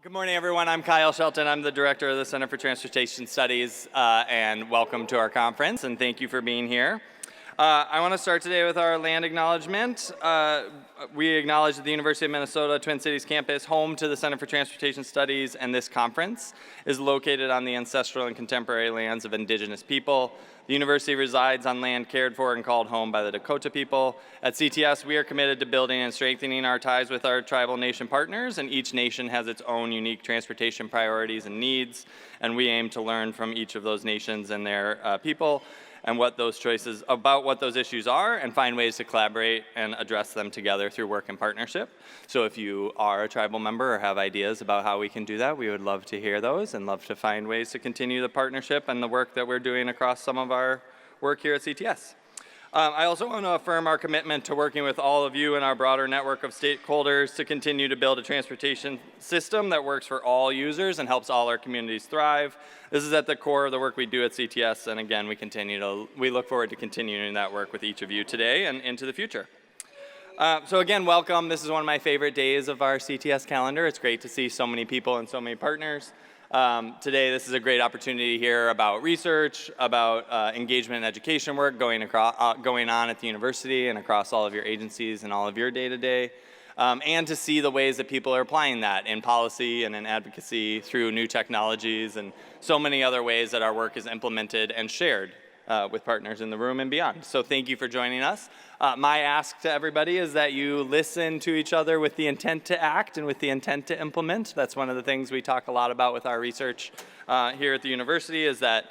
Good morning, everyone. I'm Kyle Shelton. I'm the director of the Center for Transportation Studies, and welcome to our conference, and thank you for being here. I want to start today with our land acknowledgement. We acknowledge that the University of Minnesota Twin Cities campus, home to the Center for Transportation Studies, and this conference is located on the ancestral and contemporary lands of Indigenous people. The university resides on land cared for and called home by the Dakota people. At CTS, we are committed to building and strengthening our ties with our tribal nation partners, and each nation has its own unique transportation priorities and needs, and we aim to learn from each of those nations and their people and what those choices, about what those issues are, and find ways to collaborate and address them together through work and partnership. So if you are a tribal member or have ideas about how we can do that, we would love to hear those and love to find ways to continue the partnership and the work that we're doing across some of our work here at CTS. I also want to affirm our commitment to working with all of you and our broader network of stakeholders to continue to build a transportation system that works for all users and helps all our communities thrive. This is at the core of the work we do at CTS, and again, we look forward to continuing that work with each of you today and into the future. So again, welcome. This is one of my favorite days of our CTS calendar. It's great to see so many people and so many partners. Today, this is a great opportunity to hear about research, about engagement and education work going on at the university and across all of your agencies and all of your day-to-day, and to see the ways that people are applying that in policy and in advocacy through new technologies and so many other ways that our work is implemented and shared with partners in the room and beyond. So thank you for joining us. My ask to everybody is that you listen to each other with the intent to act and with the intent to implement. That's one of the things we talk a lot about with our research here at the university, is that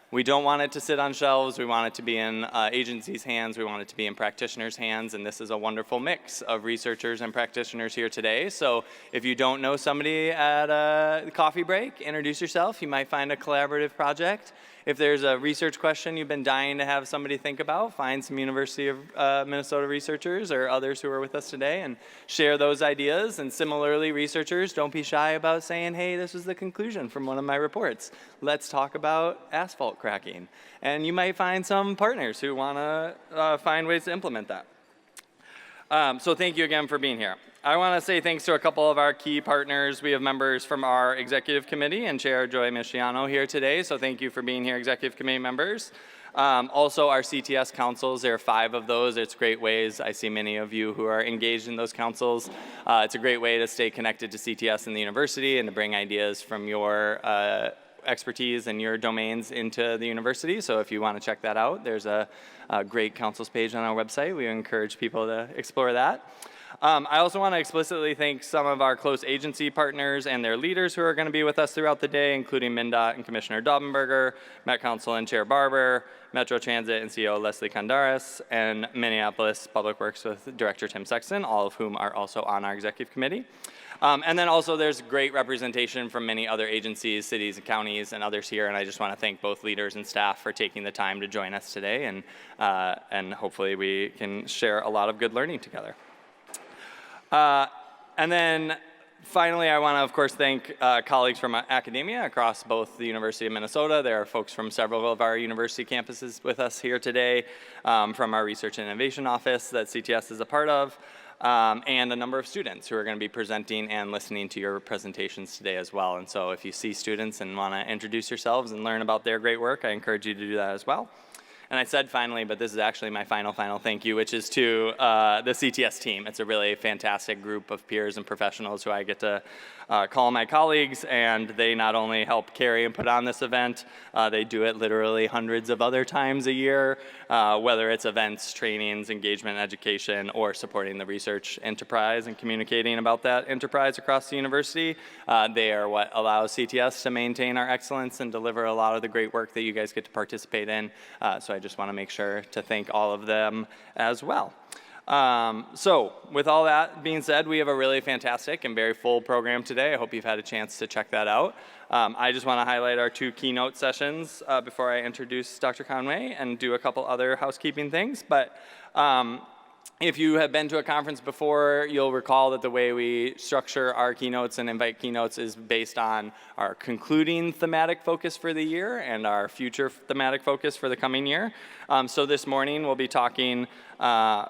we don't want it to sit on shelves. We want it to be in agencies' hands. We want it to be in practitioners' hands, and this is a wonderful mix of researchers and practitioners here today. So if you don't know somebody at a coffee break, introduce yourself. You might find a collaborative project. If there's a research question you've been dying to have somebody think about, find some University of Minnesota researchers or others who are with us today and share those ideas. And similarly, researchers, don't be shy about saying, hey, this was the conclusion from one of my reports. Let's talk about asphalt cracking. And you might find some partners who want to find ways to implement that. So thank you again for being here. I want to say thanks to a couple of our key partners. We have members from our executive committee and Chair Joy Michiano here today, so thank you for being here, executive committee members. Also our CTS councils, there are 5 of those. It's great ways. I see many of you who are engaged in those councils. It's a great way to stay connected to CTS and the university and to bring ideas from your expertise and your domains into the university. So if you want to check that out, there's a great councils page on our website. We encourage people to explore that. I also want to explicitly thank some of our close agency partners and their leaders who are going to be with us throughout the day, including MnDOT and Commissioner Daubenberger, Met Council and Chair Barber, Metro Transit and CEO Leslie Condaris, and Minneapolis Public Works with Director Tim Sexton, all of whom are also on our executive committee. And then also there's great representation from many other agencies, cities and counties and others here, and I just want to thank both leaders and staff for taking the time to join us today, and hopefully we can share a lot of good learning together. And then finally, I want to, of course, thank colleagues from academia across both the University of Minnesota. There are folks from several of our university campuses with us here today, from our Research and Innovation Office that CTS is a part of, and a number of students who are going to be presenting and listening to your presentations today as well. And so if you see students and want to introduce yourselves and learn about their great work, I encourage you to do that as well. And I said finally, but this is actually my final thank you, which is to the CTS team. It's a really fantastic group of peers and professionals who I get to call my colleagues, and they not only help carry and put on this event, they do it literally hundreds of other times a year, whether it's events, trainings, engagement, education, or supporting the research enterprise and communicating about that enterprise across the university. They are what allows CTS to maintain our excellence and deliver a lot of the great work that you guys get to participate in. So I just want to make sure to thank all of them as well. So with all that being said, we have a really fantastic and very full program today. I hope you've had a chance to check that out. I just want to highlight our 2 keynote sessions before I introduce Dr. Conway and do a couple other housekeeping things. But If you have been to a conference before, you'll recall that the way we structure our keynotes and invite keynotes is based on our concluding thematic focus for the year and our future thematic focus for the coming year. So this morning we'll be talking,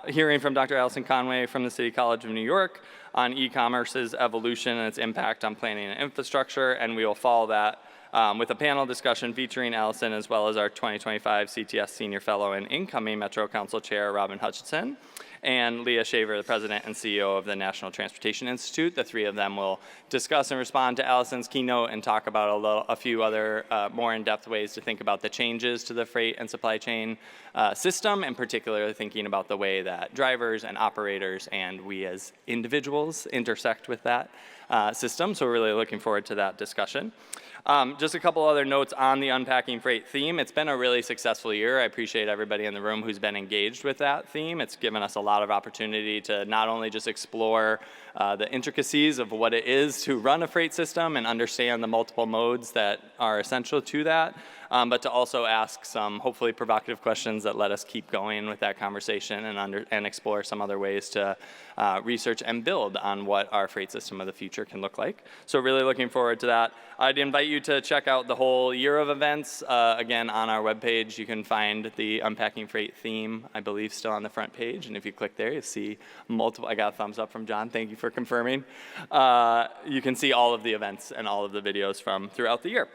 hearing from Dr. Alison Conway from the City College of New York on e-commerce's evolution and its impact on planning and infrastructure, and we will follow that with a panel discussion featuring Alison as well as our 2025 CTS Senior Fellow and incoming Metro Council Chair, Robin Hutchinson, and Leah Shaver, the President and CEO of the National Transportation Institute. The three of them will discuss and respond to Alison's keynote and talk about a few other more in-depth ways to think about the changes to the freight and supply chain system, in particular thinking about the way that drivers and operators and we as individuals intersect with that system. So we're really looking forward to that discussion. Just a couple other notes on the Unpacking Freight theme. It's been a really successful year. I appreciate everybody in the room who's been engaged with that theme. It's given us a lot of opportunity to not only just explore the intricacies of what it is to run a freight system and understand the multiple modes that are essential to that, but to also ask some hopefully provocative questions that let us keep going with that conversation and explore some other ways to research and build on what our freight system of the future can look like. So really looking forward to that. I'd invite you to check out the whole year of events. Again, on our webpage, you can find the Unpacking Freight theme, I believe, still on the front page. And if you click there, you'll see multiple. I got a thumbs up from John. Thank you for confirming. You can see all of the events and all of the videos from throughout the year.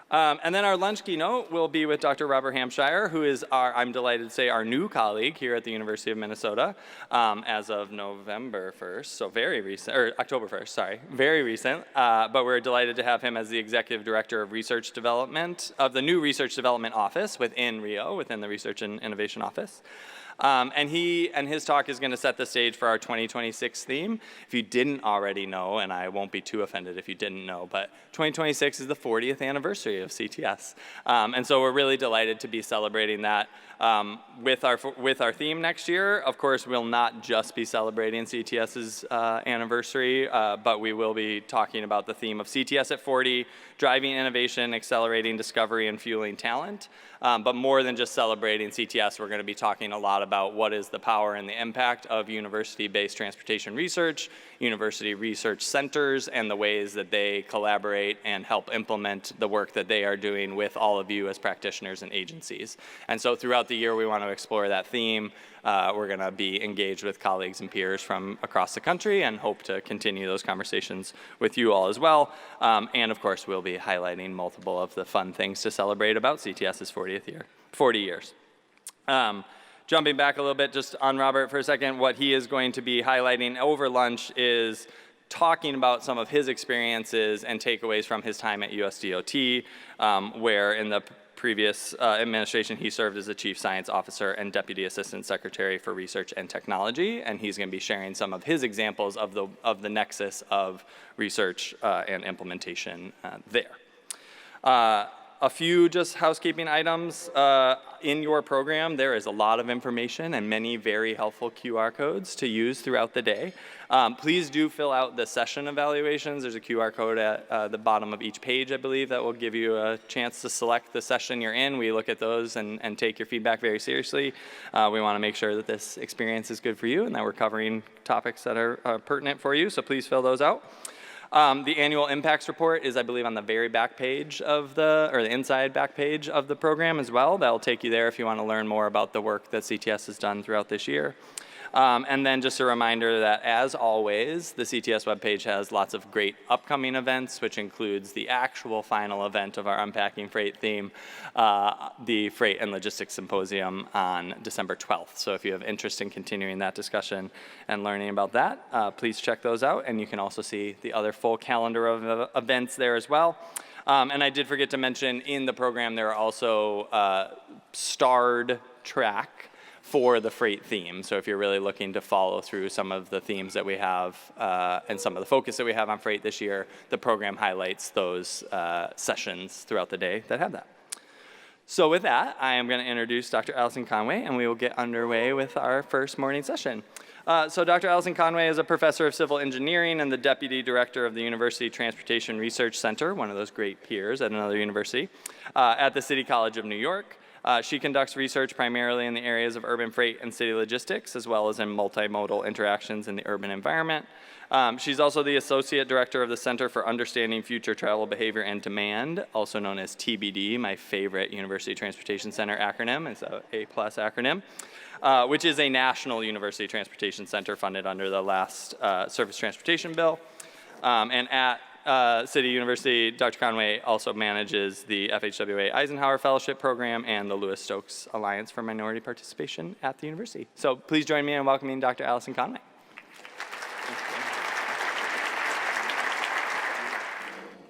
And then our lunch keynote will be with Dr. Robert Hampshire, who is I'm delighted to say, our new colleague here at the University of Minnesota as of November 1st, so very recent, or October 1st, sorry, very recent. But we're delighted to have him as the Executive Director of Research Development of the new Research Development Office within RIO, within the Research and Innovation Office. And his talk is going to set the stage for our 2026 theme. If you didn't already know, and I won't be too offended if you didn't know, but 2026 is the 40th anniversary of CTS. And so we're really delighted to be celebrating that with our theme next year. Of course, we'll not just be celebrating CTS's anniversary, but we will be talking about the theme of CTS at 40, driving innovation, accelerating discovery, and fueling talent. But more than just celebrating CTS, we're going to be talking a lot about what is the power and the impact of university-based transportation research, university research centers, and the ways that they collaborate and help implement the work that they are doing with all of you as practitioners and agencies. And so throughout the year, we want to explore that theme. We're going to be engaged with colleagues and peers from across the country and hope to continue those conversations with you all as well. And of course, we'll be highlighting multiple of the fun things to celebrate about CTS's 40 years. Jumping back a little bit just on Robert for a second, what he is going to be highlighting over lunch is talking about some of his experiences and takeaways from his time at USDOT, where in the previous administration he served as the Chief Science Officer and Deputy Assistant Secretary for Research and Technology, and he's going to be sharing some of his examples of the nexus of research and implementation there. A few just housekeeping items. In your program, there is a lot of information and many very helpful QR codes to use throughout the day. Please do fill out the session evaluations. There's a QR code at the bottom of each page, I believe, that will give you a chance to select the session you're in. We look at those and take your feedback very seriously. We want to make sure that this experience is good for you and that we're covering topics that are pertinent for you, so please fill those out. The annual impacts report is, I believe, on the very back page of the inside back page of the program as well. That'll take you there if you want to learn more about the work that CTS has done throughout this year. And then just a reminder that, as always, the CTS webpage has lots of great upcoming events, which includes the actual final event of our Unpacking Freight theme, the Freight and Logistics Symposium on December 12th. So if you have interest in continuing that discussion and learning about that, please check those out. And you can also see the other full calendar of events there as well. And I did forget to mention, in the program, there are also starred track for the freight theme. So if you're really looking to follow through some of the themes that we have and some of the focus that we have on freight this year, the program highlights those sessions throughout the day that have that. So with that, I am going to introduce Dr. Alison Conway, and we will get underway with our first morning session. So Dr. Alison Conway is a professor of civil engineering and the deputy director of the University Transportation Research Center, one of those great peers at another university, at the City College of New York. She conducts research primarily in the areas of urban freight and city logistics, as well as in multimodal interactions in the urban environment. She's also the Associate Director of the Center for Understanding Future Travel Behavior and Demand, also known as TBD, my favorite University Transportation Center acronym. It's a A+ acronym, which is a national university transportation center funded under the last Surface Transportation Bill. And at City University, Dr. Conway also manages the FHWA Eisenhower Fellowship Program and the Lewis Stokes Alliance for Minority Participation at the university. So please join me in welcoming Dr. Alison Conway.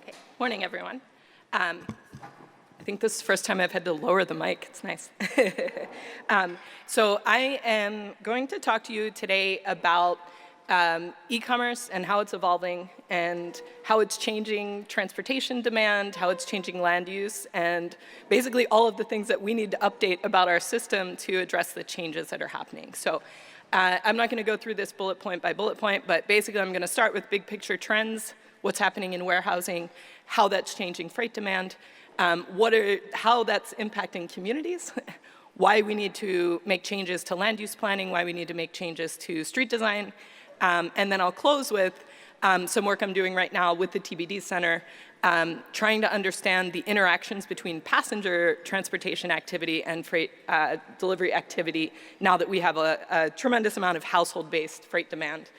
Okay. Morning, everyone. I think this is the first time I've had to lower the mic. It's nice. So I am going to talk to you today about e-commerce and how it's evolving and how it's changing transportation demand, how it's changing land use, and basically all of the things that we need to update about our system to address the changes that are happening. So I'm not going to go through this bullet point by bullet point, but basically I'm going to start with big picture trends, what's happening in warehousing, how that's changing freight demand, how that's impacting communities, why we need to make changes to land use planning, why we need to make changes to street design, and then I'll close with some work I'm doing right now with the TBD Center, trying to understand the interactions between passenger transportation activity and freight delivery activity now that we have a tremendous amount of household-based freight demand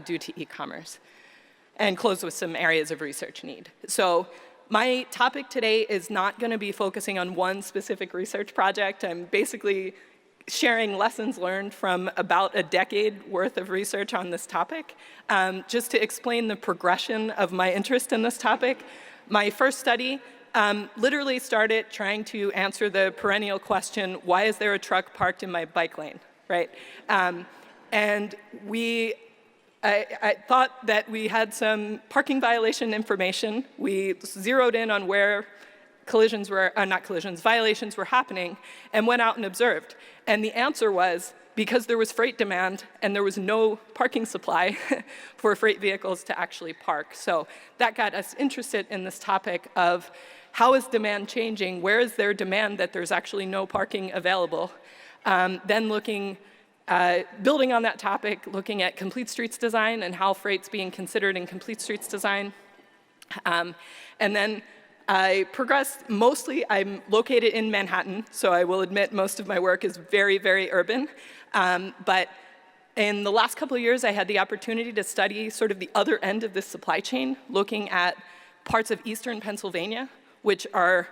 due to e-commerce. And close with some areas of research need. So my topic today is not going to be focusing on one specific research project. I'm basically sharing lessons learned from about a decade worth of research on this topic, just to explain the progression of my interest in this topic. My first study literally started trying to answer the perennial question, why is there a truck parked in my bike lane, right? And I thought that we had some parking violation information. We zeroed in on where violations were happening, and went out and observed. And the answer was, because there was freight demand and there was no parking supply for freight vehicles to actually park. So that got us interested in this topic of how is demand changing? Where is there demand that there's actually no parking available? Then building on that topic, looking at complete streets design and how freight's being considered in complete streets design. And then I progressed. Mostly, I'm located in Manhattan, so I will admit most of my work is very, very urban. But in the last couple of years, I had the opportunity to study sort of the other end of this supply chain, looking at parts of eastern Pennsylvania, which are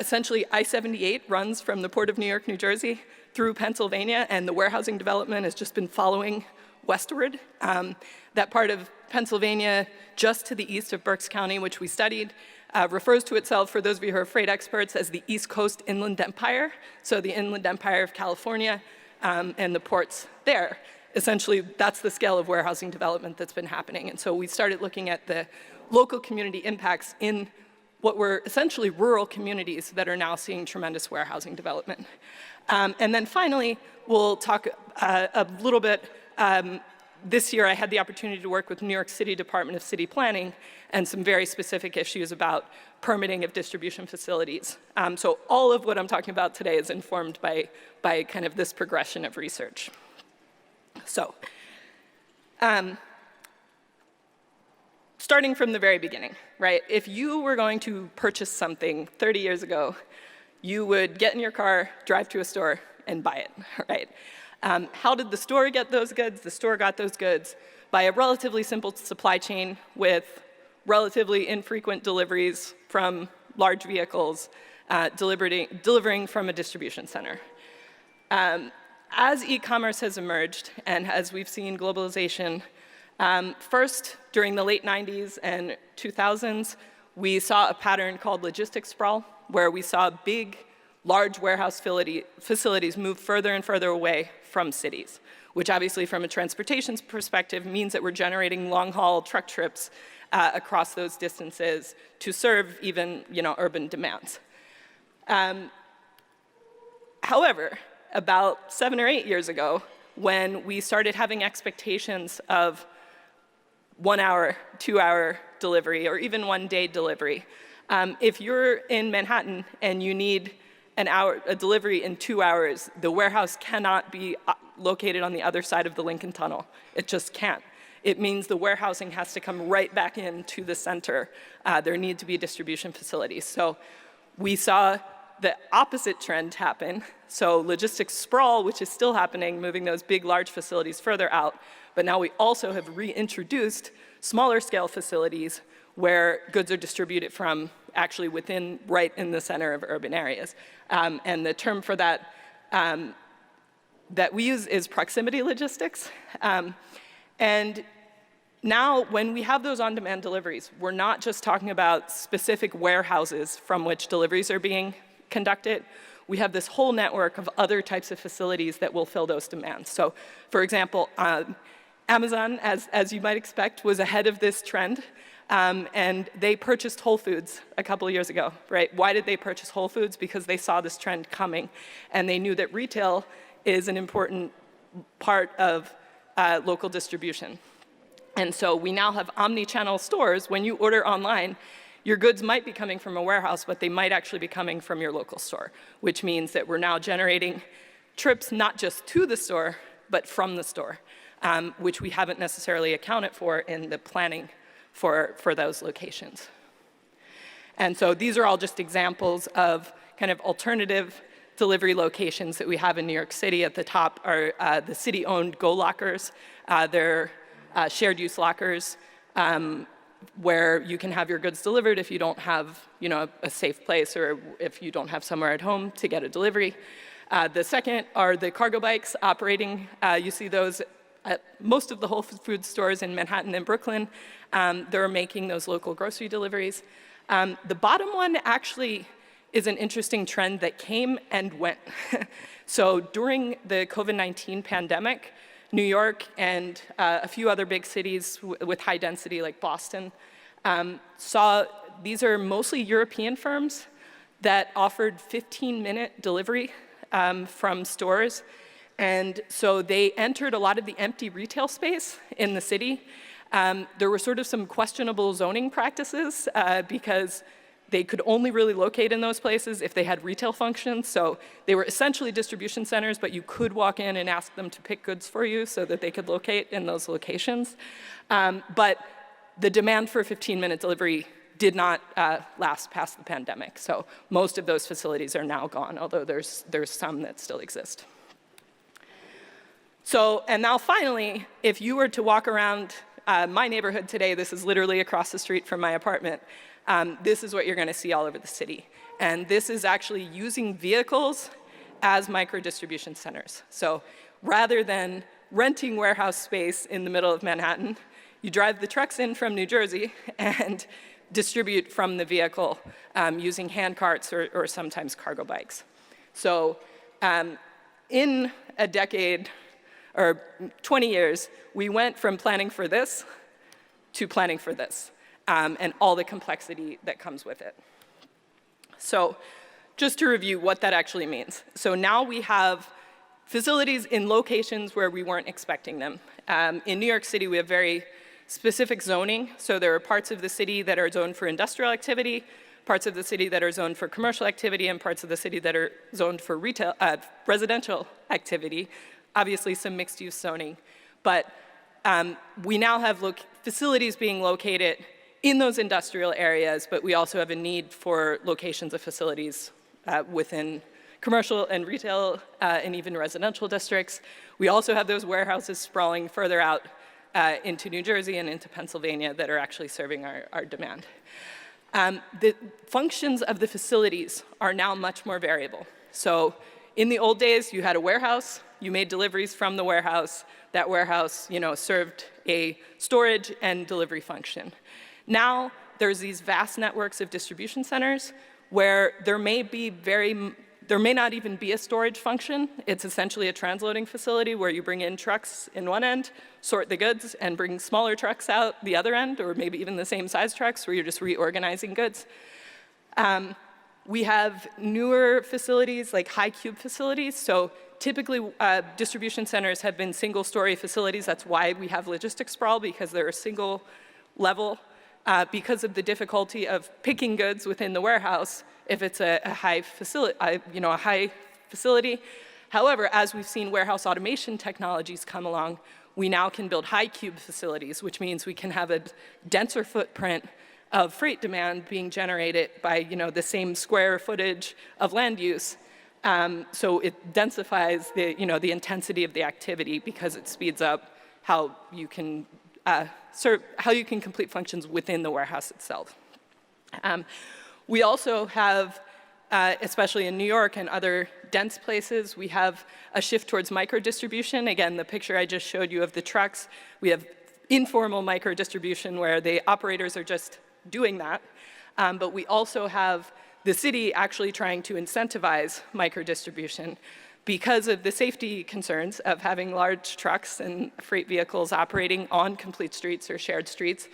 essentially I-78 runs from the Port of New York, New Jersey, through Pennsylvania, and the warehousing development has just been following westward. That part of Pennsylvania, just to the east of Berks County, which we studied, refers to itself, for those of you who are freight experts, as the East Coast Inland Empire, so the Inland Empire of California and the ports there. Essentially, that's the scale of warehousing development that's been happening. And so we started looking at the local community impacts in what were essentially rural communities that are now seeing tremendous warehousing development. And then finally, we'll talk a little bit. This year, I had the opportunity to work with New York City Department of City Planning and some very specific issues about permitting of distribution facilities. So all of what I'm talking about today is informed by kind of this progression of research. So, starting from the very beginning, right? If you were going to purchase something 30 years ago, you would get in your car, drive to a store, and buy it, right? How did the store get those goods? The store got those goods by a relatively simple supply chain with relatively infrequent deliveries from large vehicles, delivering from a distribution center. As e-commerce has emerged, and as we've seen globalization, first, during the late 90s and 2000s, we saw a pattern called logistics sprawl, where we saw big, large warehouse facilities move further and further away from cities, which obviously from a transportation perspective means that we're generating long-haul truck trips across those distances to serve even, urban demands. However, about 7 or 8 years ago, when we started having expectations of 1 hour, 2 hour delivery, or even 1 day delivery, if you're in Manhattan and you need a delivery in 2 hours, the warehouse cannot be located on the other side of the Lincoln Tunnel. It just can't. It means the warehousing has to come right back into the center. There need to be distribution facilities. So we saw the opposite trend happen. So logistics sprawl, which is still happening, moving those big, large facilities further out. But now we also have reintroduced smaller scale facilities where goods are distributed from actually within, right in the center of urban areas. And the term for that that we use is proximity logistics. And now, when we have those on-demand deliveries, we're not just talking about specific warehouses from which deliveries are being conducted. We have this whole network of other types of facilities that will fill those demands. So, for example, Amazon, as you might expect, was ahead of this trend, and they purchased Whole Foods a couple of years ago, right? Why did they purchase Whole Foods? Because they saw this trend coming, and they knew that retail is an important part of local distribution. And so we now have omnichannel stores. When you order online, your goods might be coming from a warehouse, but they might actually be coming from your local store, which means that we're now generating trips not just to the store, but from the store, which we haven't necessarily accounted for in the planning for those locations. And so these are all just examples of kind of alternative delivery locations that we have in New York City. At the top are the city-owned Go Lockers. They're shared use lockers where you can have your goods delivered if you don't have, a safe place or if you don't have somewhere at home to get a delivery. The second are the cargo bikes operating. You see those at most of the Whole Foods stores in Manhattan and Brooklyn. They're making those local grocery deliveries. The bottom one actually is an interesting trend that came and went. So during the COVID-19 pandemic, New York and a few other big cities with high density like Boston saw, these are mostly European firms that offered 15-minute delivery from stores. And so they entered a lot of the empty retail space in the city. There were sort of some questionable zoning practices because they could only really locate in those places if they had retail functions. So they were essentially distribution centers, but you could walk in and ask them to pick goods for you so that they could locate in those locations. But the demand for 15-minute delivery did not last past the pandemic. So most of those facilities are now gone, although there's some that still exist. So, and now finally, if you were to walk around my neighborhood today, this is literally across the street from my apartment, this is what you're going to see all over the city. And this is actually using vehicles as micro-distribution centers. So rather than renting warehouse space in the middle of Manhattan, you drive the trucks in from New Jersey and distribute from the vehicle using hand carts or sometimes cargo bikes. So in a decade or 20 years, we went from planning for this to planning for this. And all the complexity that comes with it. So just to review what that actually means. So now we have facilities in locations where we weren't expecting them. In New York City, we have very specific zoning. So there are parts of the city that are zoned for industrial activity, parts of the city that are zoned for commercial activity, and parts of the city that are zoned for retail, residential activity. Obviously, some mixed-use zoning. But we now have facilities being located in those industrial areas, but we also have a need for locations of facilities within commercial and retail and even residential districts. We also have those warehouses sprawling further out into New Jersey and into Pennsylvania that are actually serving our demand. The functions of the facilities are now much more variable. So in the old days, you had a warehouse, you made deliveries from the warehouse. That warehouse, served a storage and delivery function. Now, there's these vast networks of distribution centers where there may not even be a storage function. It's essentially a transloading facility where you bring in trucks in one end, sort the goods, and bring smaller trucks out the other end, or maybe even the same size trucks where you're just reorganizing goods. We have newer facilities like high cube facilities. So typically, distribution centers have been single-story facilities. That's why we have logistics sprawl, because they're a single level because of the difficulty of picking goods within the warehouse if it's a high facility. However, as we've seen warehouse automation technologies come along, we now can build high cube facilities, which means we can have a denser footprint of freight demand being generated by the same square footage of land use. So it densifies the intensity of the activity because it speeds up how you can complete functions within the warehouse itself. We also have, especially in New York and other dense places, we have a shift towards micro-distribution. Again, the picture I just showed you of the trucks, we have informal micro-distribution where the operators are just doing that. But we also have the city actually trying to incentivize micro-distribution because of the safety concerns of having large trucks and freight vehicles operating on complete streets or shared streets.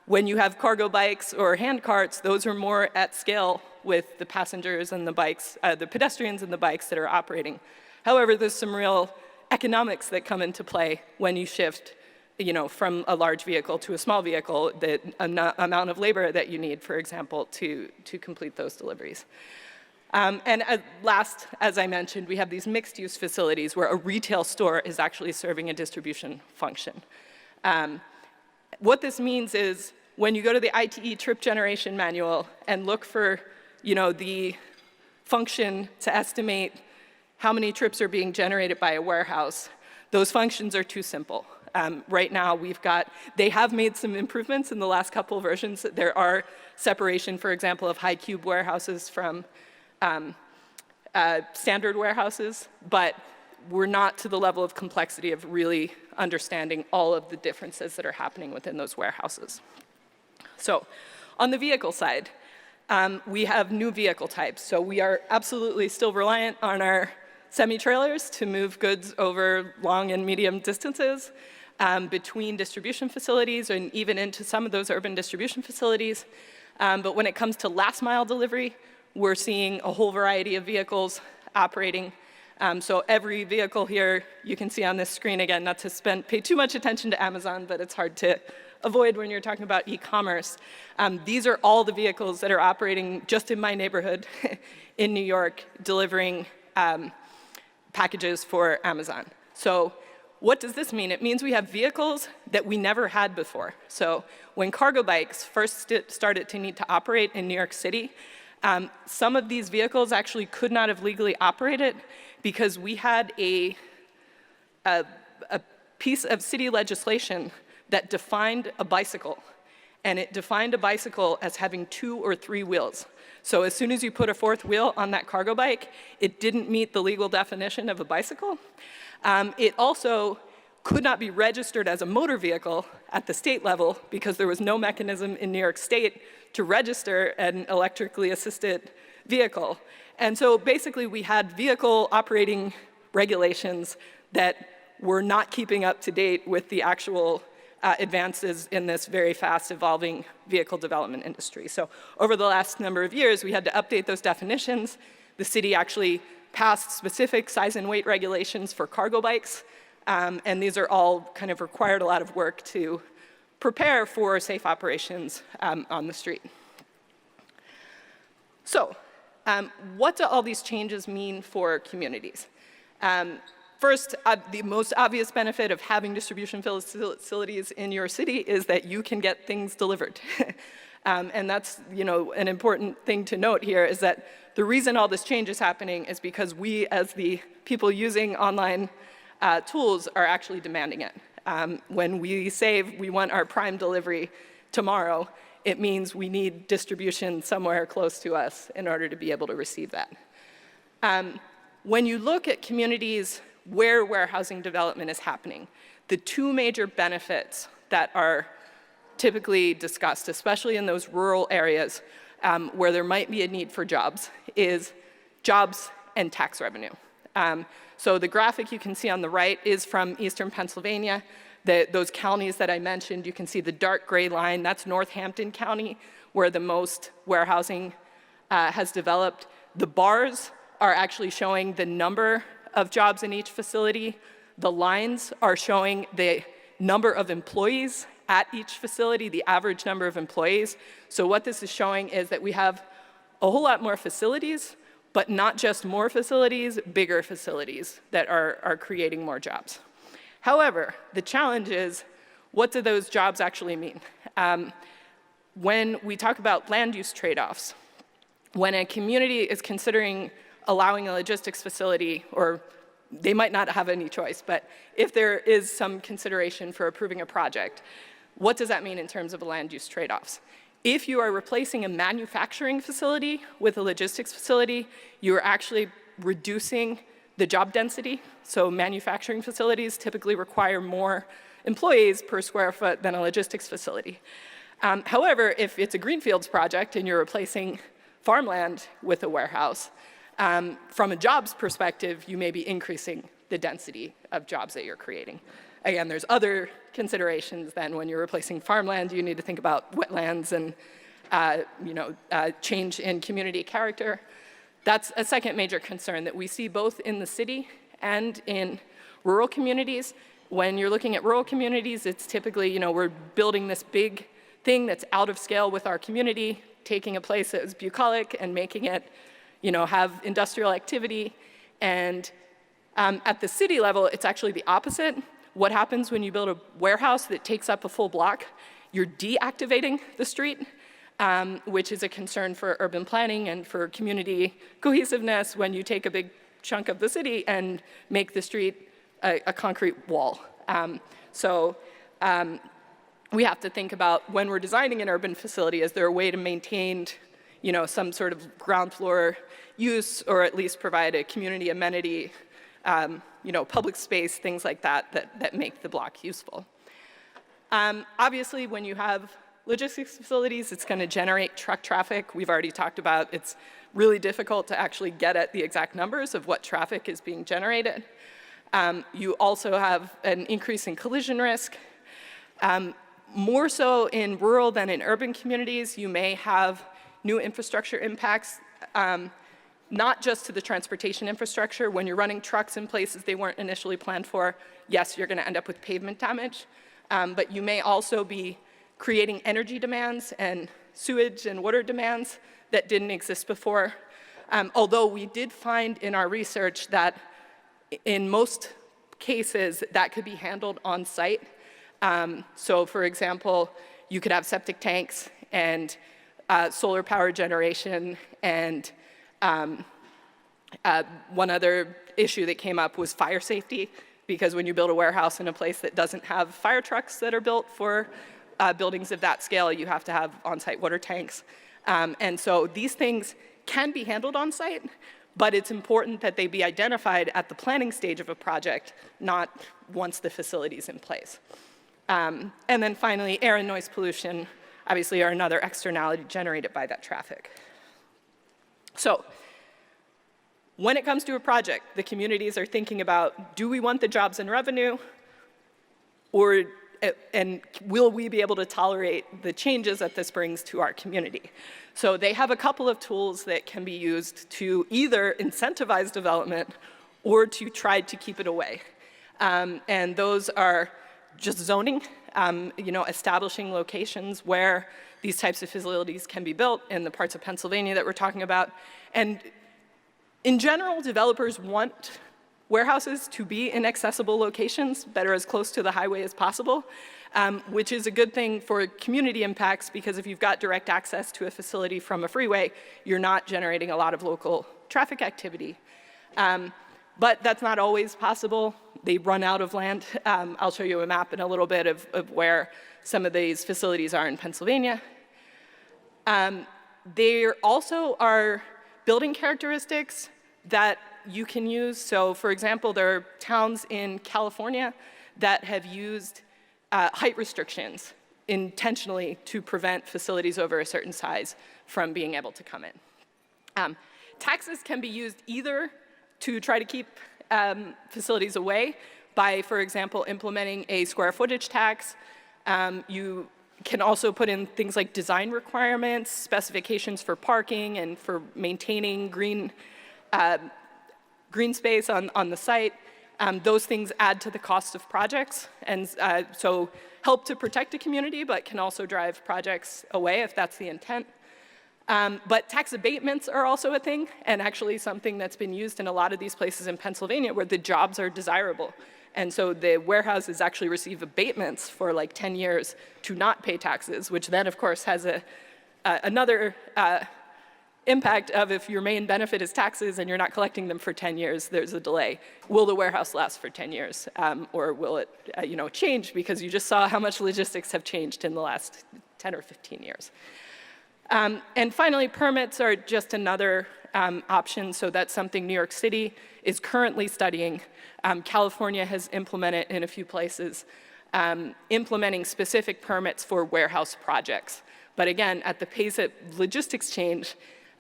When you have cargo bikes or hand carts, those are more at scale with the passengers and the bikes, the pedestrians and the bikes that are operating. However, there's some real economics that come into play when you shift from a large vehicle to a small vehicle, the amount of labor that you need, for example, to complete those deliveries. And last, as I mentioned, we have these mixed-use facilities where a retail store is actually serving a distribution function. What this means is when you go to the ITE trip generation manual and look for the function to estimate how many trips are being generated by a warehouse, those functions are too simple. Right now, they have made some improvements in the last couple of versions. There are separation, for example, of high cube warehouses from standard warehouses, but we're not to the level of complexity of really understanding all of the differences that are happening within those warehouses. So on the vehicle side, we have new vehicle types. So we are absolutely still reliant on our semi-trailers to move goods over long and medium distances between distribution facilities and even into some of those urban distribution facilities. But when it comes to last mile delivery, we're seeing a whole variety of vehicles operating. So every vehicle here, you can see on this screen, again, not to pay too much attention to Amazon, but it's hard to avoid when you're talking about e-commerce. These are all the vehicles that are operating just in my neighborhood in New York, delivering packages for Amazon. So what does this mean? It means we have vehicles that we never had before. So when cargo bikes first started to need to operate in New York City, some of these vehicles actually could not have legally operated because we had a piece of city legislation that defined a bicycle. And it defined a bicycle as having 2 or 3 wheels. So as soon as you put a 4th wheel on that cargo bike, it didn't meet the legal definition of a bicycle. It also could not be registered as a motor vehicle at the state level because there was no mechanism in New York State to register an electrically assisted vehicle. And so basically we had vehicle operating regulations that were not keeping up to date with the actual advances in this very fast evolving vehicle development industry. So over the last number of years, we had to update those definitions. The city actually passed specific size and weight regulations for cargo bikes, and these are all kind of required a lot of work to prepare for safe operations on the street. So what do all these changes mean for communities? First, the most obvious benefit of having distribution facilities in your city is that you can get things delivered. And that's an important thing to note here is that the reason all this change is happening is because we, as the people using online tools, are actually demanding it. When we say we want our Prime delivery tomorrow, it means we need distribution somewhere close to us in order to be able to receive that. When you look at communities where warehousing development is happening, the 2 major benefits that are typically discussed, especially in those rural areas where there might be a need for jobs, is jobs and tax revenue. So the graphic you can see on the right is from eastern Pennsylvania. Those counties that I mentioned, you can see the dark gray line, that's Northampton County, where the most warehousing has developed. The bars are actually showing the number of jobs in each facility. The lines are showing the number of employees at each facility, the average number of employees. So what this is showing is that we have a whole lot more facilities, but not just more facilities, bigger facilities that are creating more jobs. However, the challenge is, what do those jobs actually mean? When we talk about land use trade-offs, when a community is considering allowing a logistics facility, or they might not have any choice, but if there is some consideration for approving a project, what does that mean in terms of land use trade-offs? If you are replacing a manufacturing facility with a logistics facility, you are actually reducing the job density. So manufacturing facilities typically require more employees per square foot than a logistics facility. However, if it's a greenfields project and you're replacing farmland with a warehouse, from a jobs perspective, you may be increasing the density of jobs that you're creating. Again, there's other considerations then when you're replacing farmland. You need to think about wetlands and change in community character. That's a second major concern that we see both in the city and in rural communities. When you're looking at rural communities, it's typically, we're building this big thing that's out of scale with our community, taking a place that is bucolic and making it, have industrial activity. And at the city level, it's actually the opposite. What happens when you build a warehouse that takes up a full block? You're deactivating the street, which is a concern for urban planning and for community cohesiveness when you take a big chunk of the city and make the street a concrete wall. We have to think about when we're designing an urban facility, is there a way to maintain some sort of ground floor use, or at least provide a community amenity, public space, things like that make the block useful. Obviously, when you have logistics facilities, it's going to generate truck traffic. We've already talked about it's really difficult to actually get at the exact numbers of what traffic is being generated. You also have an increase in collision risk. More so in rural than in urban communities, you may have new infrastructure impacts, not just to the transportation infrastructure. When you're running trucks in places they weren't initially planned for, yes, you're going to end up with pavement damage, but you may also be creating energy demands and sewage and water demands that didn't exist before. Although we did find in our research that in most cases that could be handled on site. So for example, you could have septic tanks and solar power generation, and one other issue that came up was fire safety, because when you build a warehouse in a place that doesn't have fire trucks that are built for buildings of that scale, you have to have on-site water tanks. And so these things can be handled on site, but it's important that they be identified at the planning stage of a project, not once the facility is in place. And then finally, air and noise pollution, obviously, are another externality generated by that traffic. So when it comes to a project, the communities are thinking about, do we want the jobs and revenue, and will we be able to tolerate the changes that this brings to our community? So they have a couple of tools that can be used to either incentivize development or to try to keep it away. And those are just zoning, establishing locations where these types of facilities can be built in the parts of Pennsylvania that we're talking about. And in general, developers want warehouses to be in accessible locations that are as close to the highway as possible, which is a good thing for community impacts, because if you've got direct access to a facility from a freeway, you're not generating a lot of local traffic activity. But that's not always possible. They run out of land. I'll show you a map in a little bit of where some of these facilities are in Pennsylvania. There also are building characteristics that you can use. So for example, there are towns in California that have used height restrictions intentionally to prevent facilities over a certain size from being able to come in. Taxes can be used either to try to keep facilities away by, for example, implementing a square footage tax. You can also put in things like design requirements, specifications for parking and for maintaining green space on the site. Those things add to the cost of projects. And so help to protect a community, but can also drive projects away if that's the intent. But tax abatements are also a thing, and actually something that's been used in a lot of these places in Pennsylvania where the jobs are desirable. And so the warehouses actually receive abatements for like 10 years to not pay taxes, which then, of course, has another impact of if your main benefit is taxes and you're not collecting them for 10 years, there's a delay. Will the warehouse last for 10 years? Or will it change because you just saw how much logistics have changed in the last 10 or 15 years? And finally, permits are just another option. So that's something New York City is currently studying. California has implemented in a few places, implementing specific permits for warehouse projects. But again, at the pace that logistics change,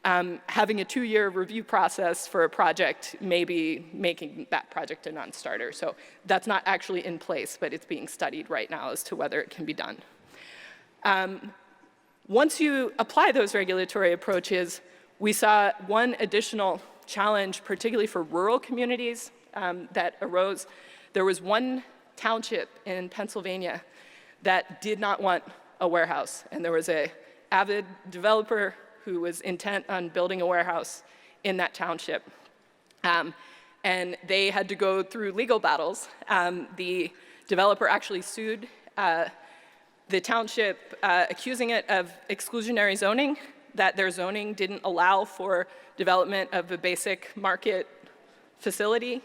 having a 2-year review process for a project may be making that project a non-starter. So that's not actually in place, but it's being studied right now as to whether it can be done. Once you apply those regulatory approaches, we saw one additional challenge, particularly for rural communities, that arose. There was one township in Pennsylvania that did not want a warehouse, and there was an avid developer who was intent on building a warehouse in that township. And they had to go through legal battles. The developer actually sued the township, accusing it of exclusionary zoning, that their zoning didn't allow for development of a basic market facility.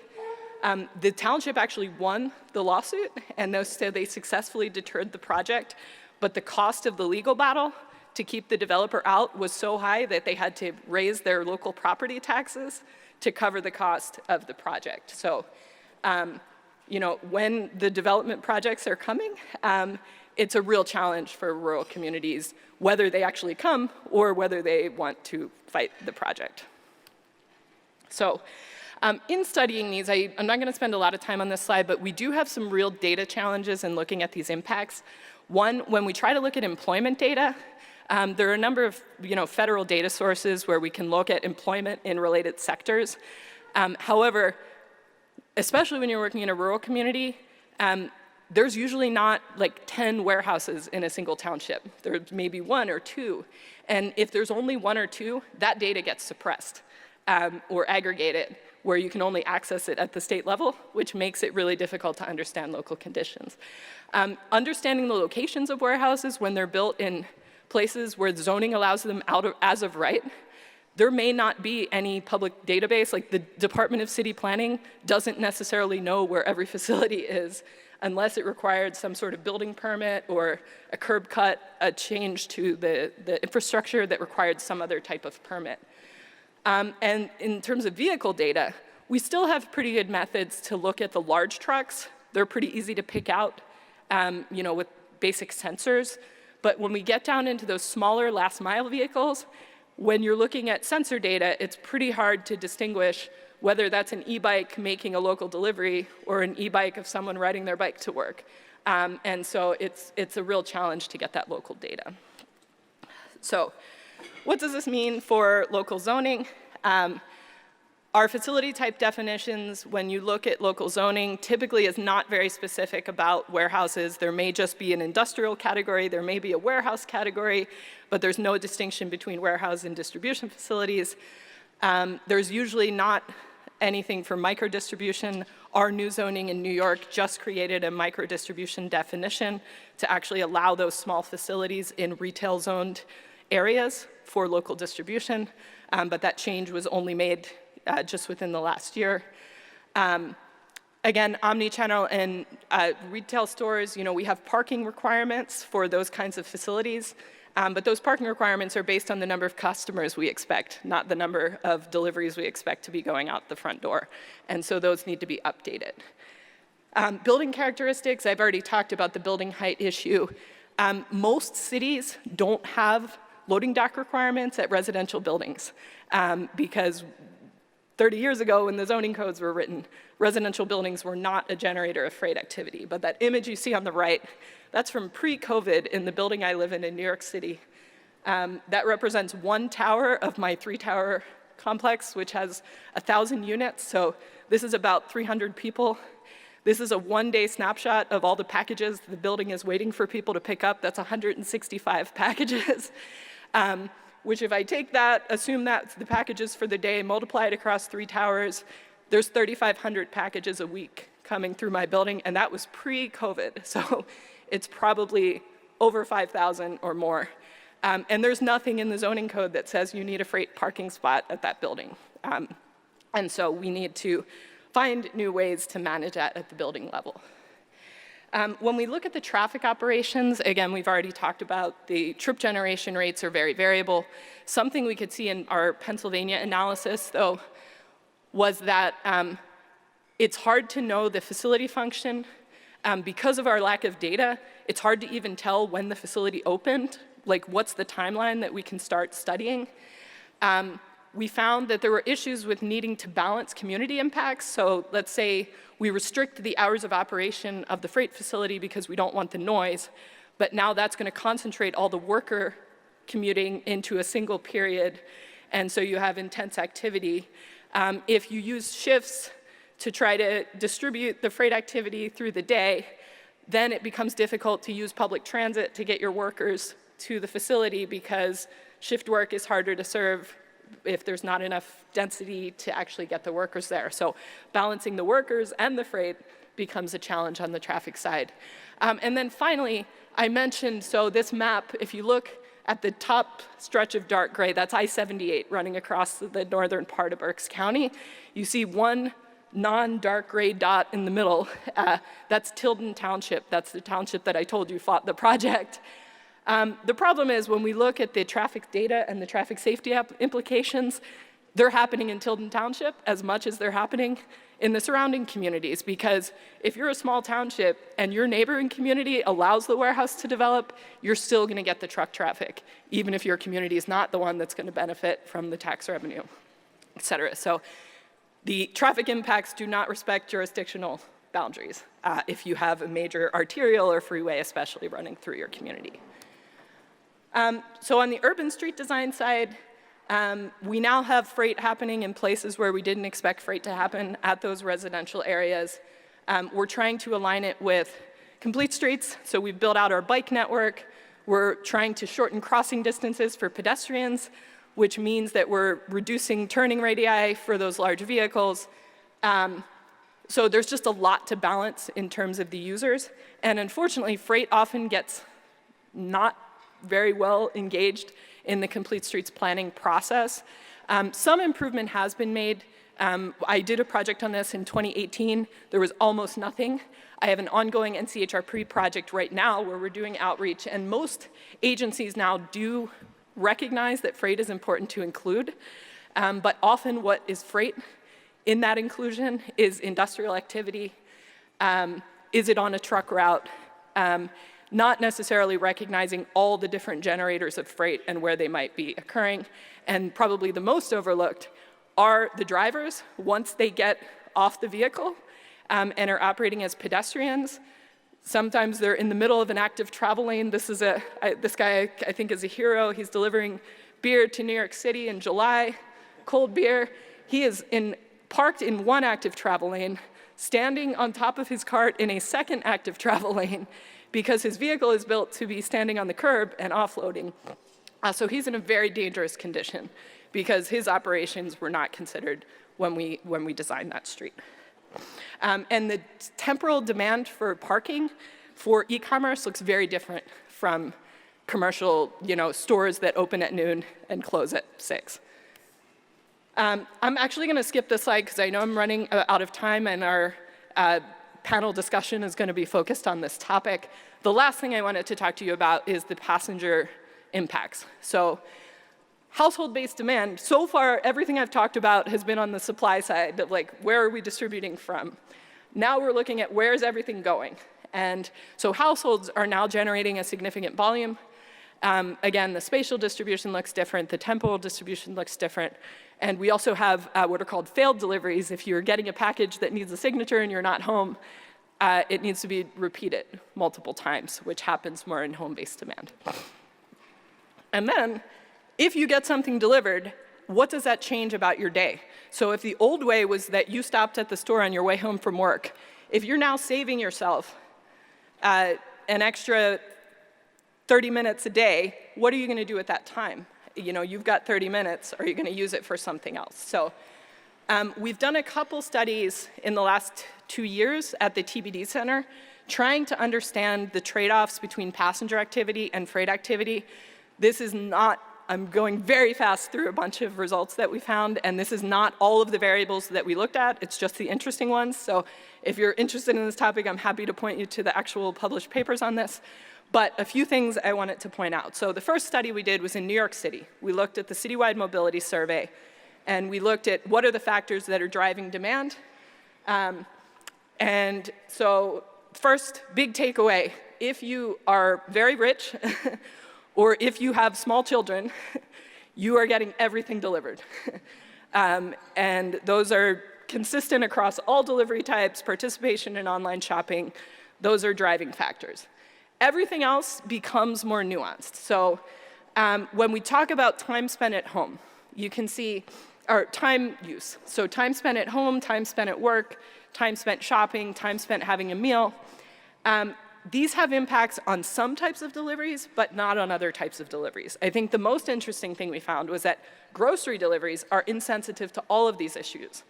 The township actually won the lawsuit, and they successfully deterred the project, but the cost of the legal battle to keep the developer out was so high that they had to raise their local property taxes to cover the cost of the project. So, when the development projects are coming, it's a real challenge for rural communities, whether they actually come or whether they want to fight the project. So, in studying these, I'm not going to spend a lot of time on this slide, but we do have some real data challenges in looking at these impacts. One, when we try to look at employment data, there are a number of federal data sources where we can look at employment in related sectors. However, especially when you're working in a rural community, there's usually not like 10 warehouses in a single township. There's maybe 1 or 2. And if there's only 1 or 2, that data gets suppressed or aggregated, where you can only access it at the state level, which makes it really difficult to understand local conditions. Understanding the locations of warehouses when they're built in places where zoning allows them as of right, there may not be any public database, like the Department of City Planning doesn't necessarily know where every facility is unless it required some sort of building permit or a curb cut, a change to the infrastructure that required some other type of permit. And in terms of vehicle data, we still have pretty good methods to look at the large trucks. They're pretty easy to pick out, with basic sensors. But when we get down into those smaller last mile vehicles, when you're looking at sensor data, it's pretty hard to distinguish whether that's an e-bike making a local delivery or an e-bike of someone riding their bike to work. And so it's a real challenge to get that local data. So what does this mean for local zoning? Our facility type definitions, when you look at local zoning, typically is not very specific about warehouses. There may just be an industrial category, there may be a warehouse category, but there's no distinction between warehouse and distribution facilities. There's usually not anything for micro-distribution. Our new zoning in New York just created a micro-distribution definition to actually allow those small facilities in retail-zoned areas for local distribution, but that change was only made just within the last year. Again, omnichannel and retail stores, we have parking requirements for those kinds of facilities, but those parking requirements are based on the number of customers we expect, not the number of deliveries we expect to be going out the front door. And so those need to be updated. Building characteristics, I've already talked about the building height issue. Most cities don't have loading dock requirements at residential buildings because 30 years ago when the zoning codes were written, residential buildings were not a generator of freight activity. But that image you see on the right, that's from pre-COVID in the building I live in New York City. That represents 1 tower of my 3-tower complex, which has 1,000 units. So this is about 300 people. This is a one-day snapshot of all the packages the building is waiting for people to pick up. That's 165 packages, which if I take that, assume that's the packages for the day, multiply it across 3 towers, there's 3,500 packages a week coming through my building, and that was pre-COVID. So it's probably over 5,000 or more. And there's nothing in the zoning code that says you need a freight parking spot at that building. And so we need to find new ways to manage that at the building level. When we look at the traffic operations, again, we've already talked about the trip generation rates are very variable. Something we could see in our Pennsylvania analysis, though, was that it's hard to know the facility function. Because of our lack of data, it's hard to even tell when the facility opened, like what's the timeline that we can start studying. We found that there were issues with needing to balance community impacts. So let's say we restrict the hours of operation of the freight facility because we don't want the noise, but now that's going to concentrate all the worker commuting into a single period, and so you have intense activity. If you use shifts to try to distribute the freight activity through the day, then it becomes difficult to use public transit to get your workers to the facility because shift work is harder to serve if there's not enough density to actually get the workers there. So balancing the workers and the freight becomes a challenge on the traffic side. And then finally, I mentioned, so this map, if you look at the top stretch of dark gray, that's I-78 running across the northern part of Berks County. You see one non-dark gray dot in the middle. That's Tilden Township. That's the township that I told you fought the project. The problem is when we look at the traffic data and the traffic safety implications, they're happening in Tilden Township as much as they're happening in the surrounding communities, because if you're a small township and your neighboring community allows the warehouse to develop, you're still going to get the truck traffic, even if your community is not the one that's going to benefit from the tax revenue, et cetera. So the traffic impacts do not respect jurisdictional boundaries if you have a major arterial or freeway especially running through your community. So on the urban street design side, we now have freight happening in places where we didn't expect freight to happen at those residential areas. We're trying to align it with complete streets, so we've built out our bike network. We're trying to shorten crossing distances for pedestrians, which means that we're reducing turning radii for those large vehicles. So there's just a lot to balance in terms of the users. And unfortunately, freight often gets not very well engaged in the complete streets planning process. Some improvement has been made. I did a project on this in 2018. There was almost nothing. I have an ongoing NCHRP project right now where we're doing outreach, and most agencies now do recognize that freight is important to include, but often what is freight in that inclusion is industrial activity. Is it on a truck route? Not necessarily recognizing all the different generators of freight and where they might be occurring. And probably the most overlooked are the drivers once they get off the vehicle and are operating as pedestrians. Sometimes they're in the middle of an active travel lane. This guy I think is a hero. He's delivering beer to New York City in July, cold beer. He is parked in one active travel lane, standing on top of his cart in a second active travel lane, because his vehicle is built to be standing on the curb and offloading. So he's in a very dangerous condition because his operations were not considered when we designed that street. And the temporal demand for parking for e-commerce looks very different from commercial, stores that open at noon and close at 6. I'm actually going to skip this slide because I know I'm running out of time, and our panel discussion is going to be focused on this topic. The last thing I wanted to talk to you about is the passenger impacts. So household-based demand, so far everything I've talked about has been on the supply side of where are we distributing from. Now we're looking at where is everything going. And so households are now generating a significant volume. Again, the spatial distribution looks different, the temporal distribution looks different, and we also have what are called failed deliveries. If you're getting a package that needs a signature and you're not home, it needs to be repeated multiple times, which happens more in home-based demand. And then, if you get something delivered, what does that change about your day? So if the old way was that you stopped at the store on your way home from work, if you're now saving yourself an extra 30 minutes a day, what are you going to do at that time? You know, you've got 30 minutes. Are you going to use it for something else? So we've done a couple studies in the last 2 years at the TBD Center trying to understand the trade-offs between passenger activity and freight activity. This is not, I'm going very fast through a bunch of results that we found, and this is not all of the variables that we looked at. It's just the interesting ones. So if you're interested in this topic, I'm happy to point you to the actual published papers on this. But a few things I wanted to point out. So the first study we did was in New York City. We looked at the citywide mobility survey, and we looked at what are the factors that are driving demand. And so first, big takeaway, if you are very rich or if you have small children, you are getting everything delivered. And those are consistent across all delivery types, participation in online shopping. Those are driving factors. Everything else becomes more nuanced. So when we talk about time spent at home, you can see our time use. So time spent at home, time spent at work, time spent shopping, time spent having a meal. These have impacts on some types of deliveries, but not on other types of deliveries. I think the most interesting thing we found was that grocery deliveries are insensitive to all of these issues.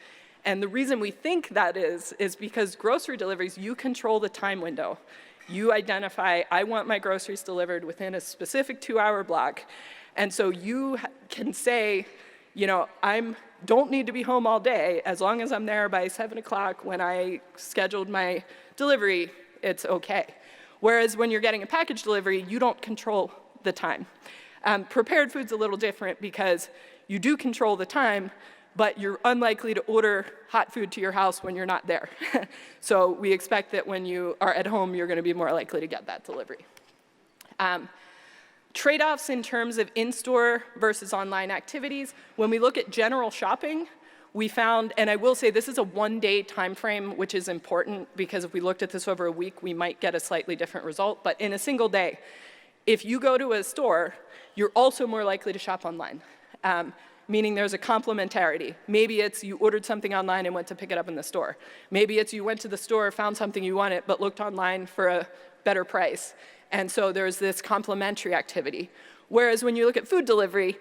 And the reason we think that is because grocery deliveries, you control the time window. You identify, I want my groceries delivered within a specific 2-hour block. And so you can say, you know, don't need to be home all day. As long as I'm there by 7 o'clock when I scheduled my delivery, it's okay. Whereas when you're getting a package delivery, you don't control the time. Prepared food's a little different because you do control the time, but you're unlikely to order hot food to your house when you're not there. So we expect that when you are at home, you're going to be more likely to get that delivery. Trade-offs in terms of in-store versus online activities. When we look at general shopping, we found, and I will say this is a one-day time frame, which is important because if we looked at this over a week, we might get a slightly different result. But in a single day, if you go to a store, you're also more likely to shop online, meaning there's a complementarity. Maybe it's you ordered something online and went to pick it up in the store. Maybe it's you went to the store, found something you wanted, but looked online for a better price. And so there's this complementary activity. Whereas when you look at food delivery,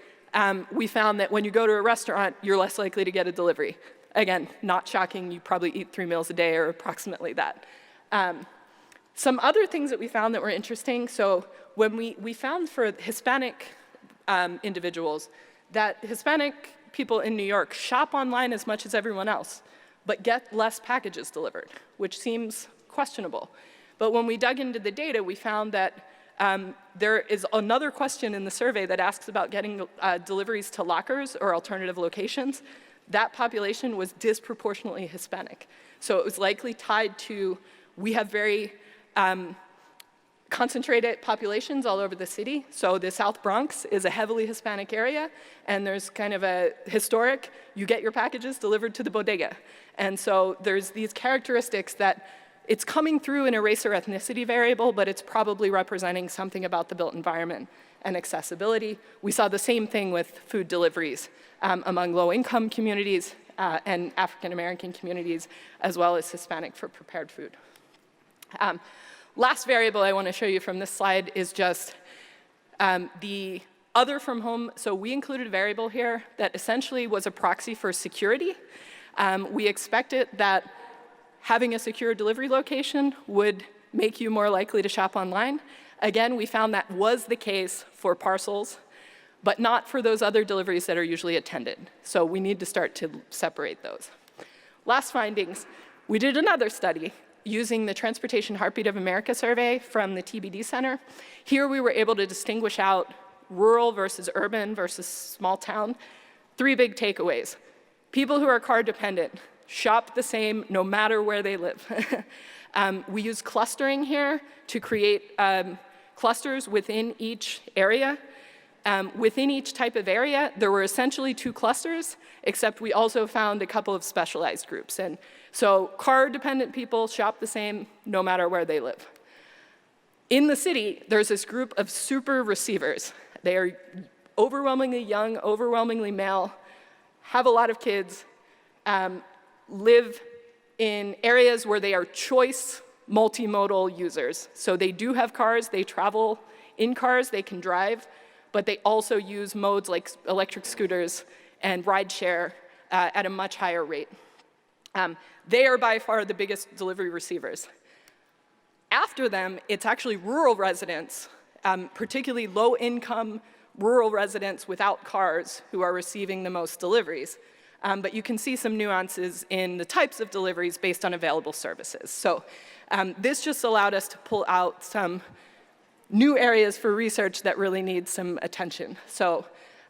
we found that when you go to a restaurant, you're less likely to get a delivery. Again, not shocking, you probably eat 3 meals a day or approximately that. Some other things that we found that were interesting, so when we found for Hispanic individuals that Hispanic people in New York shop online as much as everyone else, but get less packages delivered, which seems questionable. But when we dug into the data, we found that there is another question in the survey that asks about getting deliveries to lockers or alternative locations. That population was disproportionately Hispanic. So it was likely tied to, we have very concentrated populations all over the city. So the South Bronx is a heavily Hispanic area, and there's kind of a historic, you get your packages delivered to the bodega. And so there's these characteristics that it's coming through in a race or ethnicity variable, but it's probably representing something about the built environment and accessibility. We saw the same thing with food deliveries among low-income communities and African-American communities, as well as Hispanic for prepared food. Last variable I want to show you from this slide is just the other from home. So we included a variable here that essentially was a proxy for security. We expected that having a secure delivery location would make you more likely to shop online. Again, we found that was the case for parcels, but not for those other deliveries that are usually attended. So we need to start to separate those. Last findings, we did another study using the Transportation Heartbeat of America survey from the TBD Center. Here we were able to distinguish out rural versus urban versus small town. 3 big takeaways. People who are car dependent shop the same no matter where they live. We use clustering here to create clusters within each area. Within each type of area, there were essentially 2 clusters, except we also found a couple of specialized groups. And so car-dependent people shop the same no matter where they live. In the city, there's this group of super receivers. They are overwhelmingly young, overwhelmingly male, have a lot of kids, live in areas where they are choice multimodal users. So they do have cars, they travel in cars, they can drive, but they also use modes like electric scooters and rideshare at a much higher rate. They are by far the biggest delivery receivers. After them, it's actually rural residents, particularly low-income rural residents without cars, who are receiving the most deliveries. But you can see some nuances in the types of deliveries based on available services. So this just allowed us to pull out some new areas for research that really need some attention. So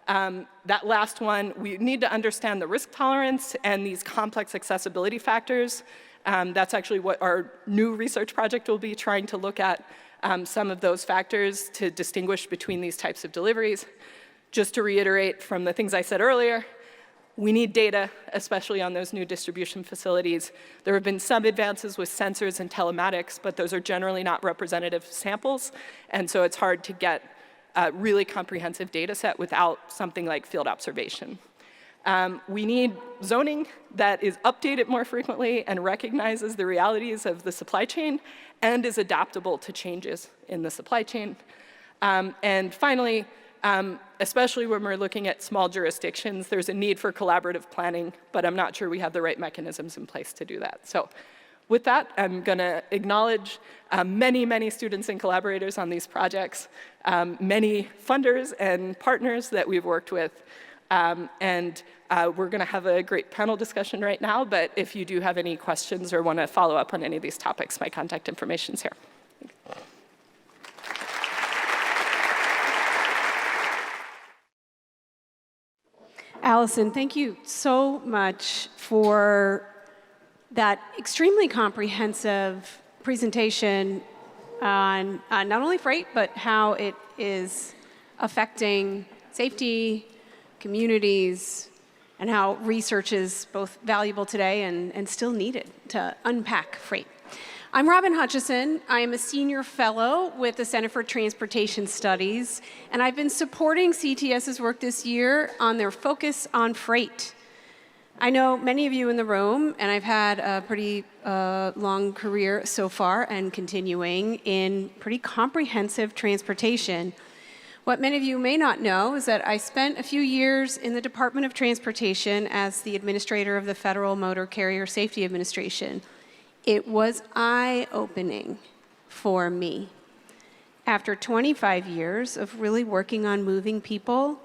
that last one, we need to understand the risk tolerance and these complex accessibility factors. That's actually what our new research project will be, trying to look at some of those factors to distinguish between these types of deliveries. Just to reiterate from the things I said earlier, we need data, especially on those new distribution facilities. There have been some advances with sensors and telematics, but those are generally not representative samples, and so it's hard to get a really comprehensive data set without something like field observation. We need zoning that is updated more frequently and recognizes the realities of the supply chain and is adaptable to changes in the supply chain. And finally, especially when we're looking at small jurisdictions, there's a need for collaborative planning, but I'm not sure we have the right mechanisms in place to do that. So with that, I'm going to acknowledge many, many students and collaborators on these projects, many funders and partners that we've worked with. And we're going to have a great panel discussion right now, but if you do have any questions or want to follow up on any of these topics, my contact information is here. Alison, thank you so much for that extremely comprehensive presentation on not only freight, but how it is affecting safety, communities, and how research is both valuable today and still needed to unpack freight. I'm Robin Hutchison. I am a senior fellow with the Center for Transportation Studies, and I've been supporting CTS's work this year on their focus on freight. I know many of you in the room, and I've had a pretty long career so far and continuing in pretty comprehensive transportation. What many of you may not know is that I spent a few years in the Department of Transportation as the administrator of the Federal Motor Carrier Safety Administration. It was eye-opening for me. After 25 years of really working on moving people,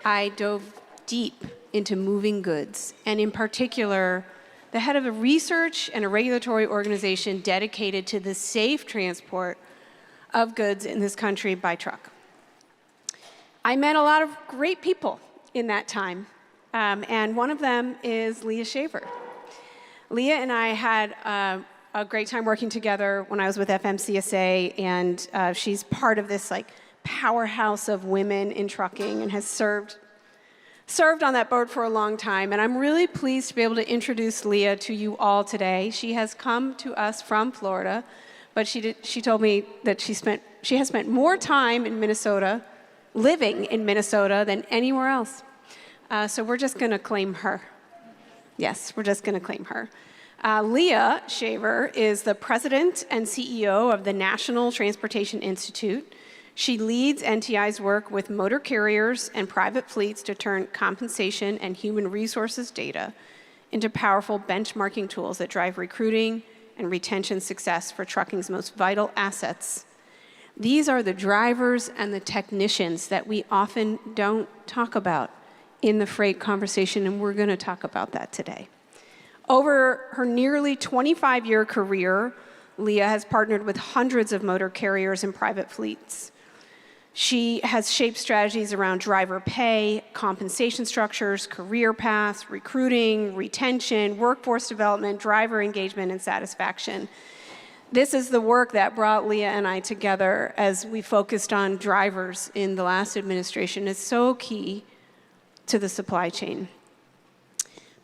I dove deep into moving goods, and in particular, the head of a research and a regulatory organization dedicated to the safe transport of goods in this country by truck. I met a lot of great people in that time, and one of them is Leah Shaver. Leah and I had a great time working together when I was with FMCSA, and she's part of this powerhouse of women in trucking and has served on that board for a long time. And I'm really pleased to be able to introduce Leah to you all today. She has come to us from Florida, but she told me that she has spent more time in Minnesota, living in Minnesota, than anywhere else. So we're just going to claim her. Yes, we're just going to claim her. Leah Shaver is the president and CEO of the National Transportation Institute. She leads NTI's work with motor carriers and private fleets to turn compensation and human resources data into powerful benchmarking tools that drive recruiting and retention success for trucking's most vital assets. These are the drivers and the technicians that we often don't talk about in the freight conversation, and we're going to talk about that today. Over her nearly 25-year career, Leah has partnered with hundreds of motor carriers and private fleets. She has shaped strategies around driver pay, compensation structures, career paths, recruiting, retention, workforce development, driver engagement, and satisfaction. This is the work that brought Leah and I together as we focused on drivers in the last administration. It's so key to the supply chain.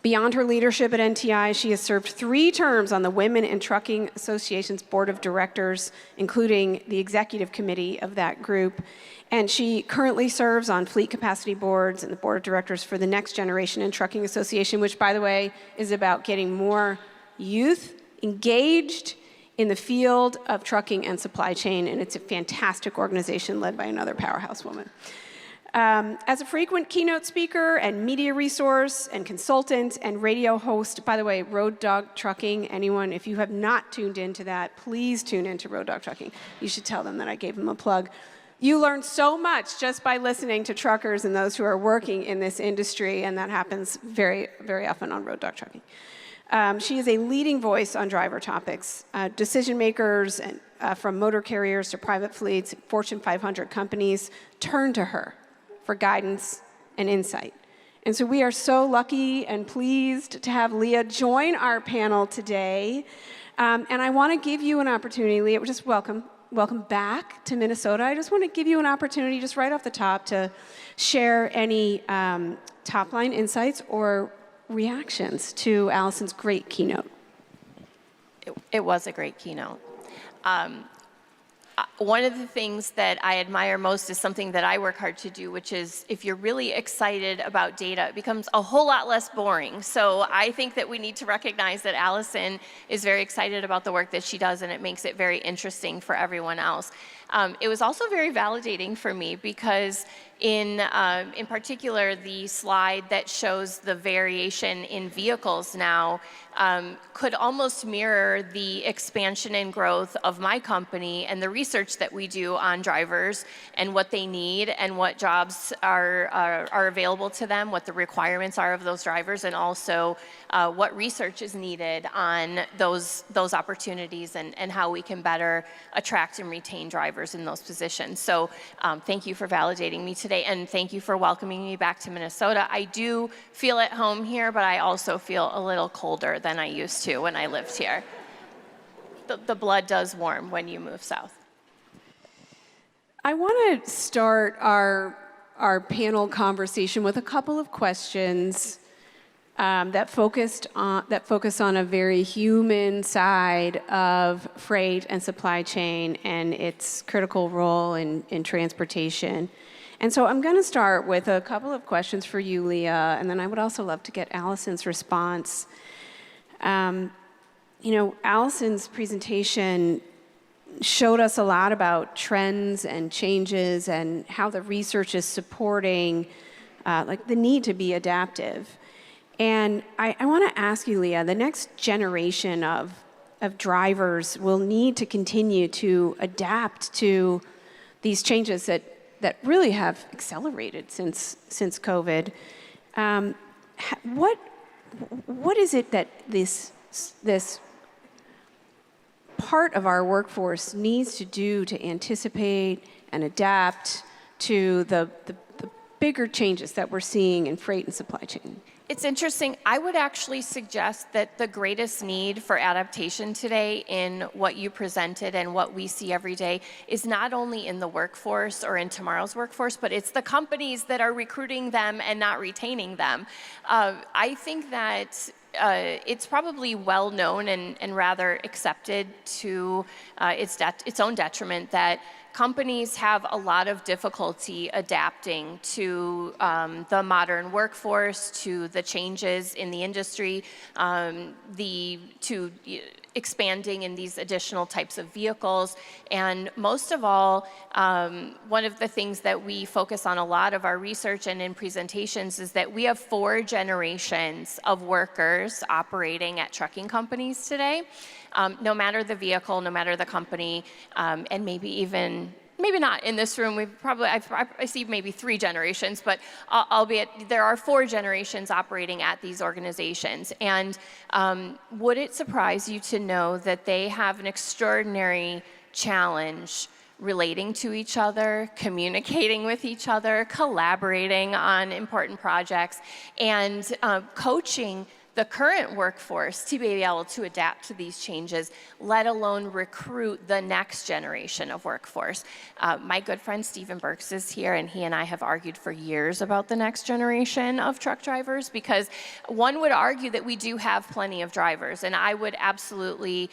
Beyond her leadership at NTI, she has served 3 terms on the Women in Trucking Association's board of directors, including the executive committee of that group. And she currently serves on fleet capacity boards and the board of directors for the Next Generation in Trucking Association, which, by the way, is about getting more youth engaged in the field of trucking and supply chain, and it's a fantastic organization led by another powerhouse woman. As a frequent keynote speaker and media resource and consultant and radio host, by the way, Road Dog Trucking, anyone, if you have not tuned into that, please tune into Road Dog Trucking. You should tell them that I gave them a plug. You learn so much just by listening to truckers and those who are working in this industry, and that happens very, very often on Road Dog Trucking. She is a leading voice on driver topics. Decision makers from motor carriers to private fleets, Fortune 500 companies turn to her for guidance and insight. And so we are so lucky and pleased to have Leah join our panel today. And I want to give you an opportunity, Leah, just welcome back to Minnesota. I just want to give you an opportunity just right off the top to share any top-line insights or reactions to Alison's great keynote. It was a great keynote. One of the things that I admire most is something that I work hard to do, which is if you're really excited about data, it becomes a whole lot less boring. So I think that we need to recognize that Alison is very excited about the work that she does, and it makes it very interesting for everyone else. It was also very validating for me because in particular, the slide that shows the variation in vehicles now could almost mirror the expansion and growth of my company and the research that we do on drivers and what they need and what jobs are available to them, what the requirements are of those drivers, and also what research is needed on those opportunities and how we can better attract and retain drivers in those positions. So thank you for validating me today, and thank you for welcoming me back to Minnesota. I do feel at home here, but I also feel a little colder than I used to when I lived here. The blood does warm when you move south. I want to start our panel conversation with a couple of questions that focus on a very human side of freight and supply chain and its critical role in transportation. And so I'm going to start with a couple of questions for you, Leah, and then I would also love to get Alison's response. Alison's presentation showed us a lot about trends and changes and how the research is supporting the need to be adaptive. And I want to ask you, Leah, the next generation of drivers will need to continue to adapt to these changes that really have accelerated since COVID. What is it that this part of our workforce needs to do to anticipate and adapt to the bigger changes that we're seeing in freight and supply chain? It's interesting. I would actually suggest that the greatest need for adaptation today in what you presented and what we see every day is not only in the workforce or in tomorrow's workforce, but it's the companies that are recruiting them and not retaining them. I think that it's probably well known and rather accepted to its own detriment that companies have a lot of difficulty adapting to the modern workforce, to the changes in the industry, to expanding in these additional types of vehicles. And most of all, one of the things that we focus on a lot of our research and in presentations is that we have 4 generations of workers operating at trucking companies today. No matter the vehicle, no matter the company, and maybe not in this room. I see maybe 3 generations, but albeit there are 4 generations operating at these organizations. And would it surprise you to know that they have an extraordinary challenge relating to each other, communicating with each other, collaborating on important projects, and coaching the current workforce to be able to adapt to these changes, let alone recruit the next generation of workforce. My good friend Stephen Burks is here, and he and I have argued for years about the next generation of truck drivers, because one would argue that we do have plenty of drivers, and I would absolutely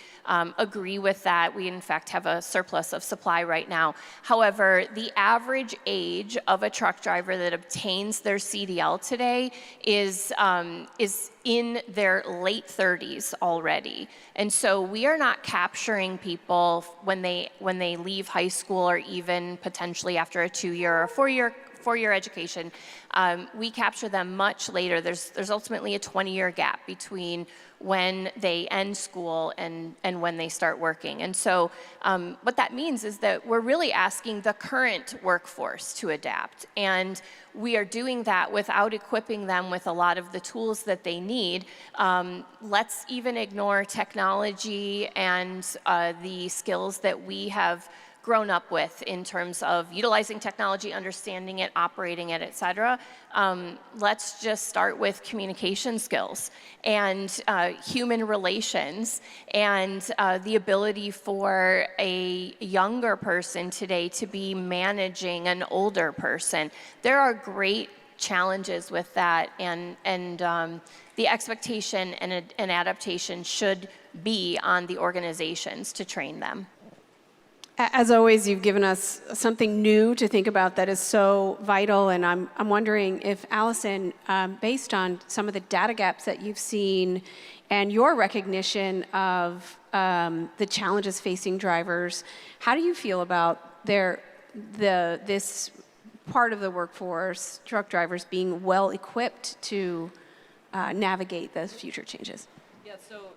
agree with that. We, in fact, have a surplus of supply right now. However, the average age of a truck driver that obtains their CDL today is in in their late 30s already. And so we are not capturing people when they leave high school, or even potentially after a 2-year or 4-year education. We capture them much later. There's ultimately a 20-year gap between when they end school and when they start working. And so what that means is that we're really asking the current workforce to adapt. And we are doing that without equipping them with a lot of the tools that they need. Let's even ignore technology and the skills that we have grown up with in terms of utilizing technology, understanding it, operating it, et cetera. Let's just start with communication skills and human relations, and the ability for a younger person today to be managing an older person. There are great challenges with that, and the expectation and adaptation should be on the organizations to train them. As always, you've given us something new to think about that is so vital, and I'm wondering if, Alison, based on some of the data gaps that you've seen and your recognition of the challenges facing drivers, how do you feel about this part of the workforce, truck drivers, being well equipped to navigate those future changes? Yeah, so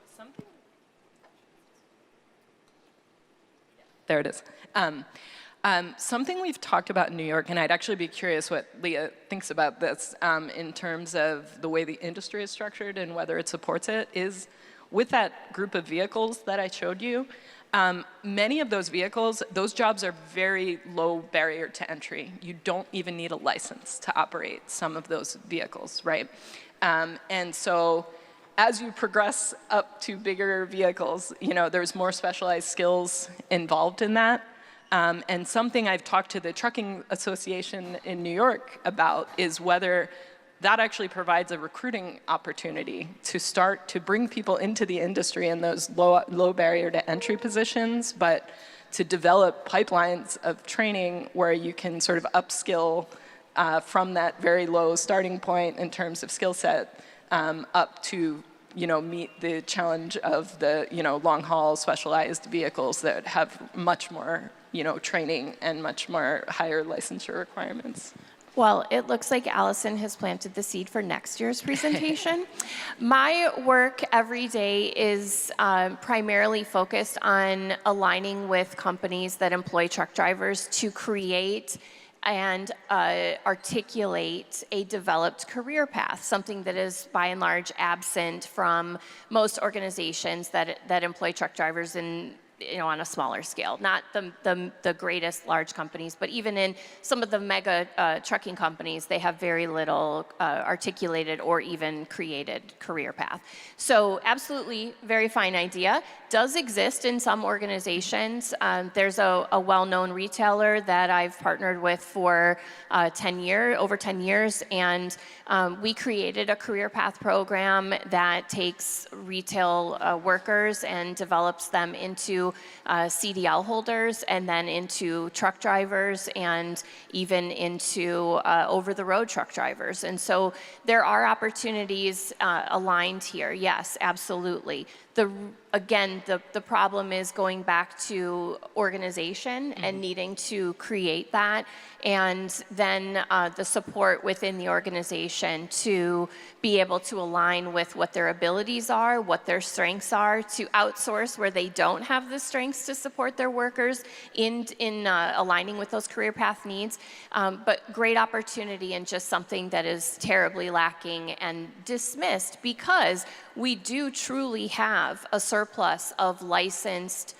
there it is. Something we've talked about in New York, and I'd actually be curious what Leah thinks about this in terms of the way the industry is structured and whether it supports it, is with that group of vehicles that I showed you, many of those vehicles, those jobs are very low barrier to entry. You don't even need a license to operate some of those vehicles, right? And so as you progress up to bigger vehicles, there's more specialized skills involved in that. And something I've talked to the Trucking Association in New York about is whether that actually provides a recruiting opportunity to start to bring people into the industry in those low barrier to entry positions, but to develop pipelines of training where you can sort of upskill from that very low starting point in terms of skill set up to meet the challenge of the long haul specialized vehicles that have much more training and much more higher licensure requirements. Well, it looks like Alison has planted the seed for next year's presentation. My work every day is primarily focused on aligning with companies that employ truck drivers to create and articulate a developed career path, something that is by and large absent from most organizations that employ truck drivers on a smaller scale. Not the greatest large companies, but even in some of the mega trucking companies, they have very little articulated or even created career path. So absolutely, very fine idea. Does exist in some organizations. There's a well-known retailer that I've partnered with for over 10 years, and we created a career path program that takes retail workers and develops them into CDL holders, and then into truck drivers, and even into over-the-road truck drivers. And so there are opportunities aligned here. Yes, absolutely. Again, the problem is going back to organization and needing to create that, and then the support within the organization to be able to align with what their abilities are, what their strengths are, to outsource where they don't have the strengths to support their workers in aligning with those career path needs. But great opportunity, and just something that is terribly lacking and dismissed, because we do truly have a surplus of licensed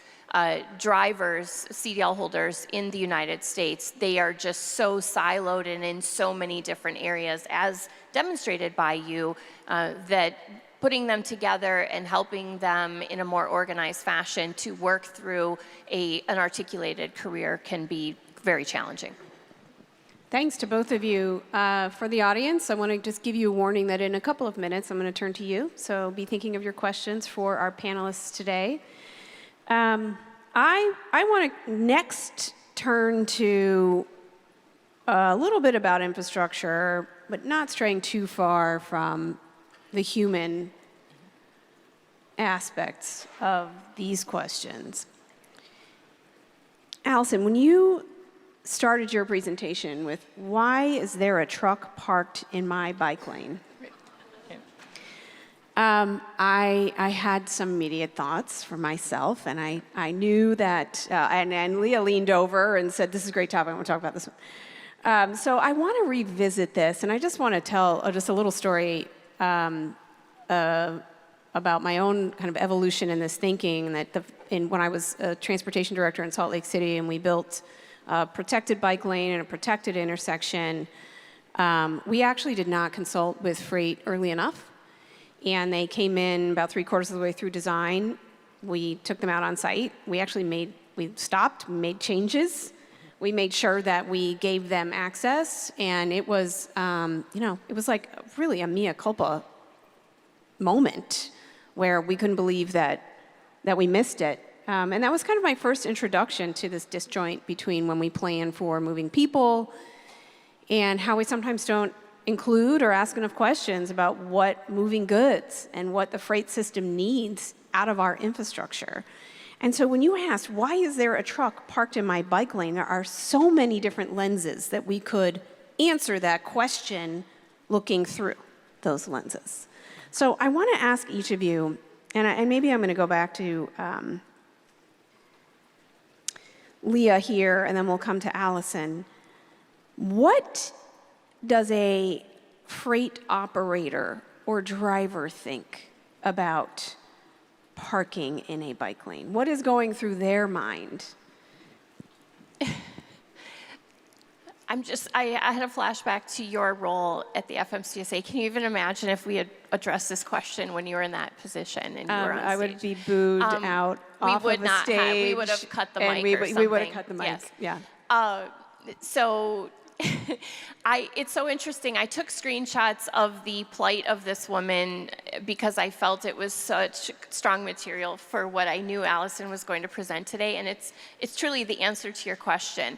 drivers, CDL holders in the United States. They are just so siloed and in so many different areas, as demonstrated by you, that putting them together and helping them in a more organized fashion to work through an articulated career can be very challenging. Thanks to both of you. For the audience, I want to just give you a warning that in a couple of minutes, I'm going to turn to you. So be thinking of your questions for our panelists today. I want to next turn to a little bit about infrastructure, but not straying too far from the human aspects of these questions. Alison, when you started your presentation with, why is there a truck parked in my bike lane? I had some immediate thoughts for myself, and I knew that, and Leah leaned over and said, this is a great topic, I want to talk about this one. So I want to revisit this, and I just want to tell just a little story about my own kind of evolution in this thinking, that when I was a transportation director in Salt Lake City, and we built a protected bike lane and a protected intersection, we actually did not consult with freight early enough. And they came in about 3/4 of the way through design. We took them out on site. We stopped, made changes. We made sure that we gave them access. And it was, it was like really a mea culpa moment where we couldn't believe that we missed it. And that was kind of my first introduction to this disjoint between when we plan for moving people and how we sometimes don't include or ask enough questions about what moving goods and what the freight system needs out of our infrastructure. And so when you asked, why is there a truck parked in my bike lane, there are so many different lenses that we could answer that question looking through those lenses. So I want to ask each of you, and maybe I'm going to go back to Leah here, and then we'll come to Alison. What does a freight operator or driver think about parking in a bike lane? What is going through their mind? I had a flashback to your role at the FMCSA. Can you even imagine if we had addressed this question when you were in that position and you were on stage? I would be booed out off of the stage. We would have cut the mic or something. We would have cut the mic, yes. Yeah. So it's so interesting. I took screenshots of the plight of this woman because I felt it was such strong material for what I knew Alison was going to present today, and it's truly the answer to your question.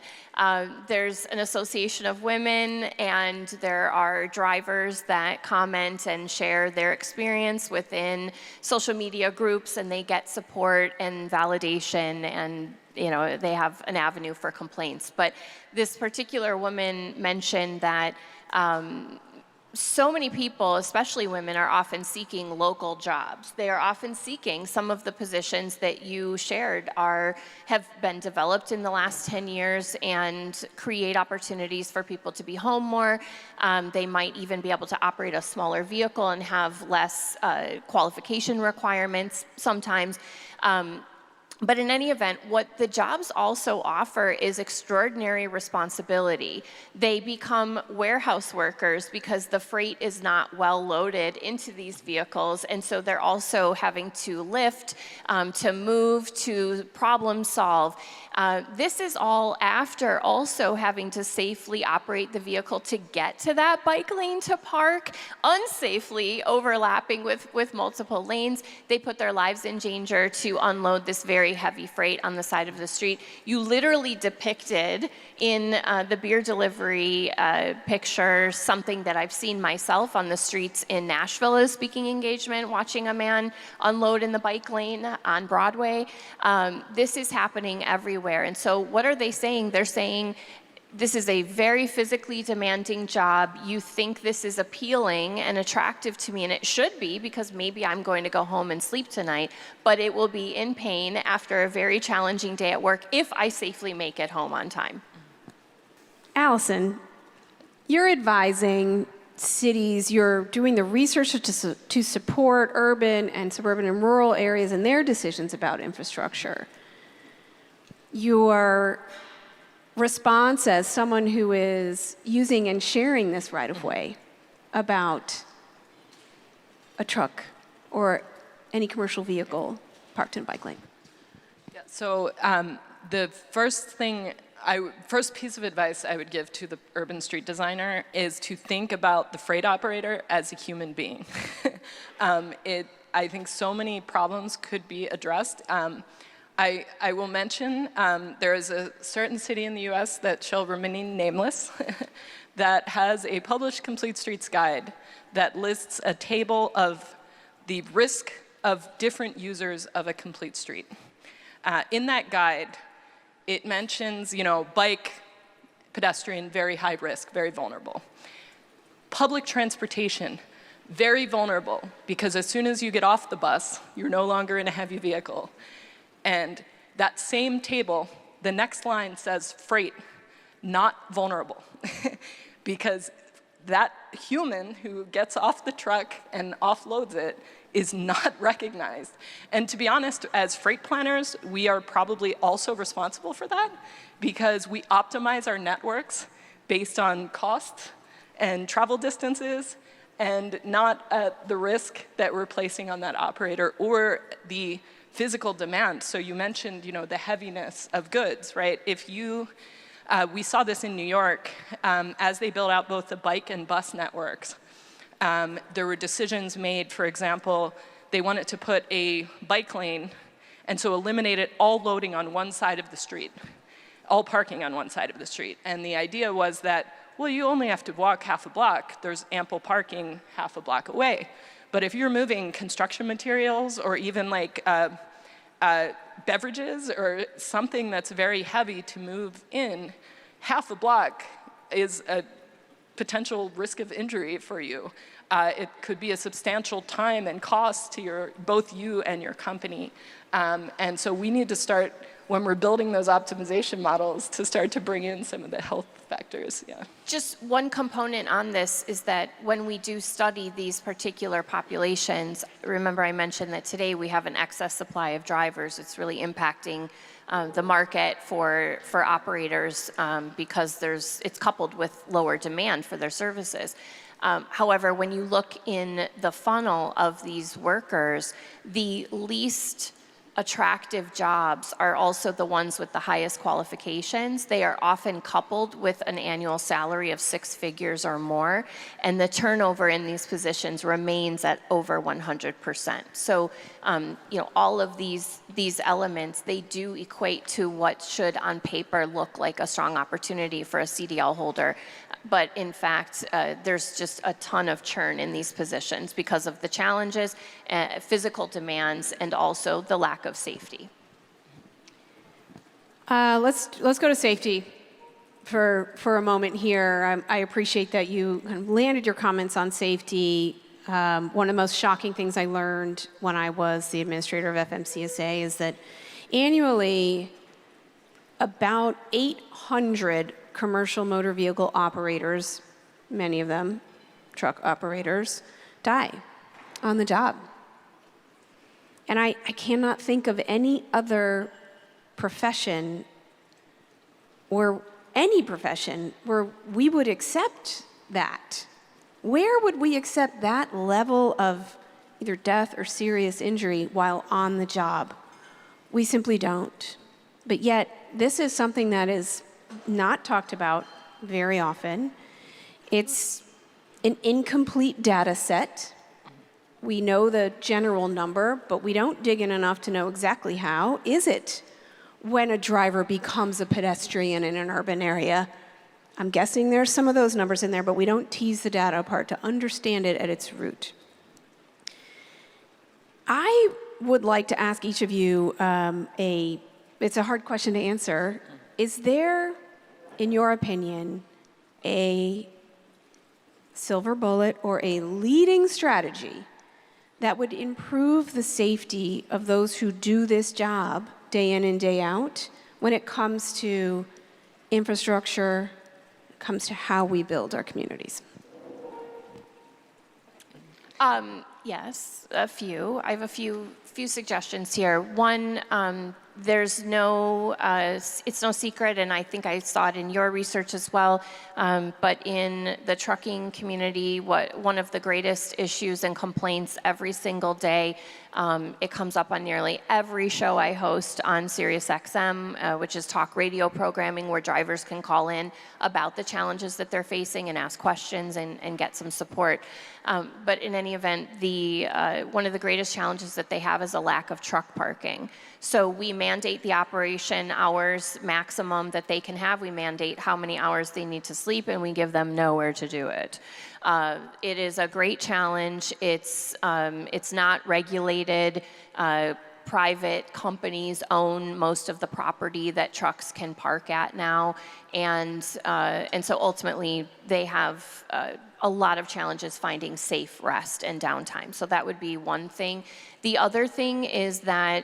There's an association of women, and there are drivers that comment and share their experience within social media groups, and they get support and validation, and they have an avenue for complaints. But this particular woman mentioned that so many people, especially women, are often seeking local jobs. They are often seeking some of the positions that you shared have been developed in the last 10 years and create opportunities for people to be home more. They might even be able to operate a smaller vehicle and have less qualification requirements sometimes. But in any event, what the jobs also offer is extraordinary responsibility. They become warehouse workers because the freight is not well loaded into these vehicles, and so they're also having to lift, to move, to problem solve. This is all after also having to safely operate the vehicle to get to that bike lane to park, unsafely overlapping with multiple lanes. They put their lives in danger to unload this very heavy freight on the side of the street. You literally depicted in the beer delivery picture something that I've seen myself on the streets in Nashville as a speaking engagement, watching a man unload in the bike lane on Broadway. This is happening everywhere. And so what are they saying? They're saying, this is a very physically demanding job. You think this is appealing and attractive to me, and it should be, because maybe I'm going to go home and sleep tonight, but it will be in pain after a very challenging day at work if I safely make it home on time. Alison, you're advising cities, you're doing the research to support urban and suburban and rural areas in their decisions about infrastructure. Your response as someone who is using and sharing this right-of-way about a truck or any commercial vehicle parked in a bike lane? Yeah, so the first piece of advice I would give to the urban street designer is to think about the freight operator as a human being. I think so many problems could be addressed. I will mention there is a certain city in the US that shall remain nameless that has a published Complete Streets Guide that lists a table of the risk of different users of a complete street. In that guide, it mentions, bike, pedestrian, very high risk, very vulnerable. Public transportation, very vulnerable, because as soon as you get off the bus, you're no longer in a heavy vehicle. And that same table, the next line says freight, not vulnerable, because that human who gets off the truck and offloads it is not recognized. And to be honest, as freight planners, we are probably also responsible for that, because we optimize our networks based on cost and travel distances, and not at the risk that we're placing on that operator or the physical demand. So you mentioned, the heaviness of goods, right? We saw this in New York as they built out both the bike and bus networks. There were decisions made, for example, they wanted to put a bike lane, and so eliminated all loading on one side of the street, all parking on one side of the street. And the idea was that, well, you only have to walk half a block. There's ample parking half a block away. But if you're moving construction materials or even like beverages or something that's very heavy to move in, half a block is a potential risk of injury for you. It could be a substantial time and cost to both you and your company. And so we need to start, when we're building those optimization models, to start to bring in some of the health factors. Yeah. Just one component on this is that when we do study these particular populations, remember I mentioned that today we have an excess supply of drivers. It's really impacting the market for operators because it's coupled with lower demand for their services. However, when you look in the funnel of these workers, the least attractive jobs are also the ones with the highest qualifications. They are often coupled with an annual salary of 6 figures or more, and the turnover in these positions remains at over 100%. So, all of these elements, they do equate to what should on paper look like a strong opportunity for a CDL holder. But in fact, there's just a ton of churn in these positions because of the challenges, physical demands, and also the lack of safety. Let's go to safety for a moment here. I appreciate that you kind of landed your comments on safety. One of the most shocking things I learned when I was the administrator of FMCSA is that annually about 800 commercial motor vehicle operators, many of them truck operators, die on the job. And I cannot think of any other profession or any profession where we would accept that. Where would we accept that level of either death or serious injury while on the job? We simply don't. But yet, this is something that is not talked about very often. It's an incomplete data set. We know the general number, but we don't dig in enough to know exactly how. Is it when a driver becomes a pedestrian in an urban area? I'm guessing there's some of those numbers in there, but we don't tease the data apart to understand it at its root. I would like to ask each of you it's a hard question to answer. Is there, in your opinion, a silver bullet or a leading strategy that would improve the safety of those who do this job day in and day out when it comes to infrastructure, comes to how we build our communities? Yes, a few. I have a few suggestions here. One, it's no secret, and I think I saw it in your research as well, but in the trucking community, one of the greatest issues and complaints every single day, it comes up on nearly every show I host on SiriusXM, which is talk radio programming where drivers can call in about the challenges that they're facing and ask questions and get some support. But in any event, one of the greatest challenges that they have is a lack of truck parking. So we mandate the operation hours maximum that they can have. We mandate how many hours they need to sleep, and we give them nowhere to do it. It is a great challenge. It's not regulated. Private companies own most of the property that trucks can park at now, and so ultimately they have a lot of challenges finding safe rest and downtime. So that would be one thing. The other thing is that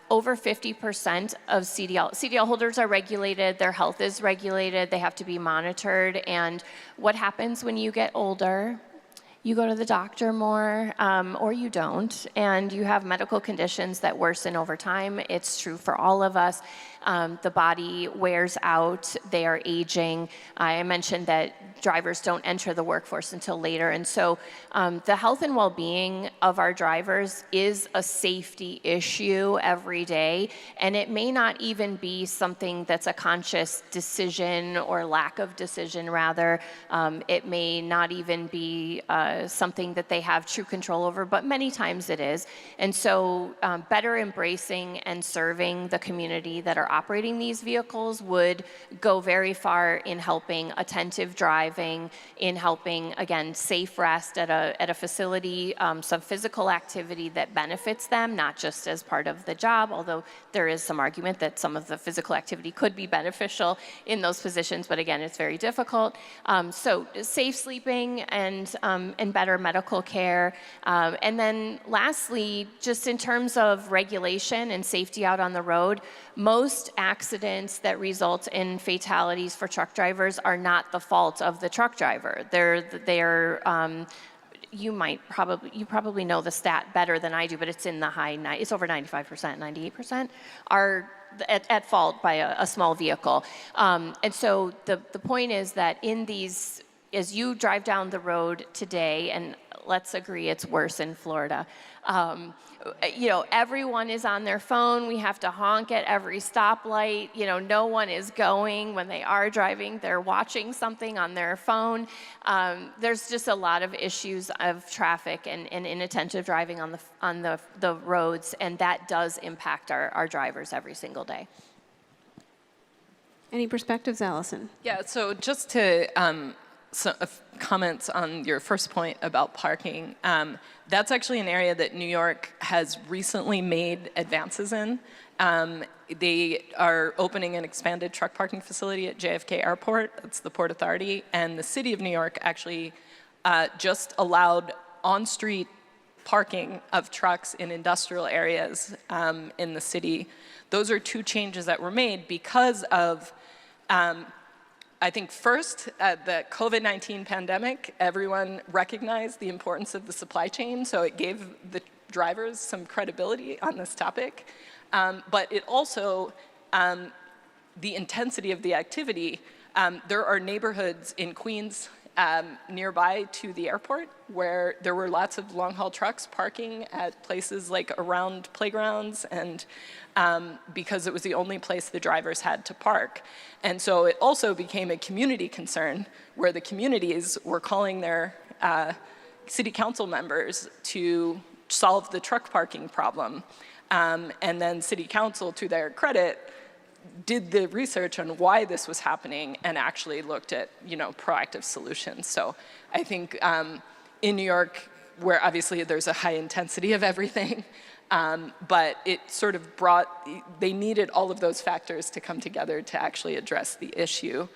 over 50% of CDL holders are regulated, their health is regulated, they have to be monitored, and what happens when you get older? You go to the doctor more, or you don't, and you have medical conditions that worsen over time. It's true for all of us. The body wears out, they are aging. I mentioned that drivers don't enter the workforce until later, and so the health and well-being of our drivers is a safety issue every day, and it may not even be something that's a conscious decision or lack of decision, rather. It may not even be something that they have true control over, but many times it is. And so better embracing and serving the community that are operating these vehicles would go very far in helping attentive driving, in helping, again, safe rest at a facility, some physical activity that benefits them, not just as part of the job, although there is some argument that some of the physical activity could be beneficial in those positions, but again, it's very difficult. So safe sleeping and better medical care. And then lastly, just in terms of regulation and safety out on the road, most accidents that result in fatalities for truck drivers are not the fault of the truck driver. You probably know the stat better than I do, but it's in the it's over 95%, 98% are at fault by a small vehicle. And so the point is that in these, as you drive down the road today, and let's agree it's worse in Florida, everyone is on their phone. We have to honk at every stoplight. No one is going. When they are driving, they're watching something on their phone. There's just a lot of issues of traffic and inattentive driving on the roads, and that does impact our drivers every single day. Any perspectives, Alison? Yeah, so just to comments on your first point about parking. That's actually an area that New York has recently made advances in. They are opening an expanded truck parking facility at JFK Airport. That's the Port Authority. And the city of New York actually just allowed on-street parking of trucks in industrial areas in the city. Those are two changes that were made because of I think first, the COVID-19 pandemic, everyone recognized the importance of the supply chain, so it gave the drivers some credibility on this topic. But it also, the intensity of the activity, there are neighborhoods in Queens nearby to the airport where there were lots of long-haul trucks parking at places like around playgrounds, and because it was the only place the drivers had to park. And so it also became a community concern where the communities were calling their city council members to solve the truck parking problem. And then city council, to their credit, did the research on why this was happening and actually looked at, proactive solutions. So I think in New York, where obviously there's a high intensity of everything, but it sort of they needed all of those factors to come together to actually address the issue.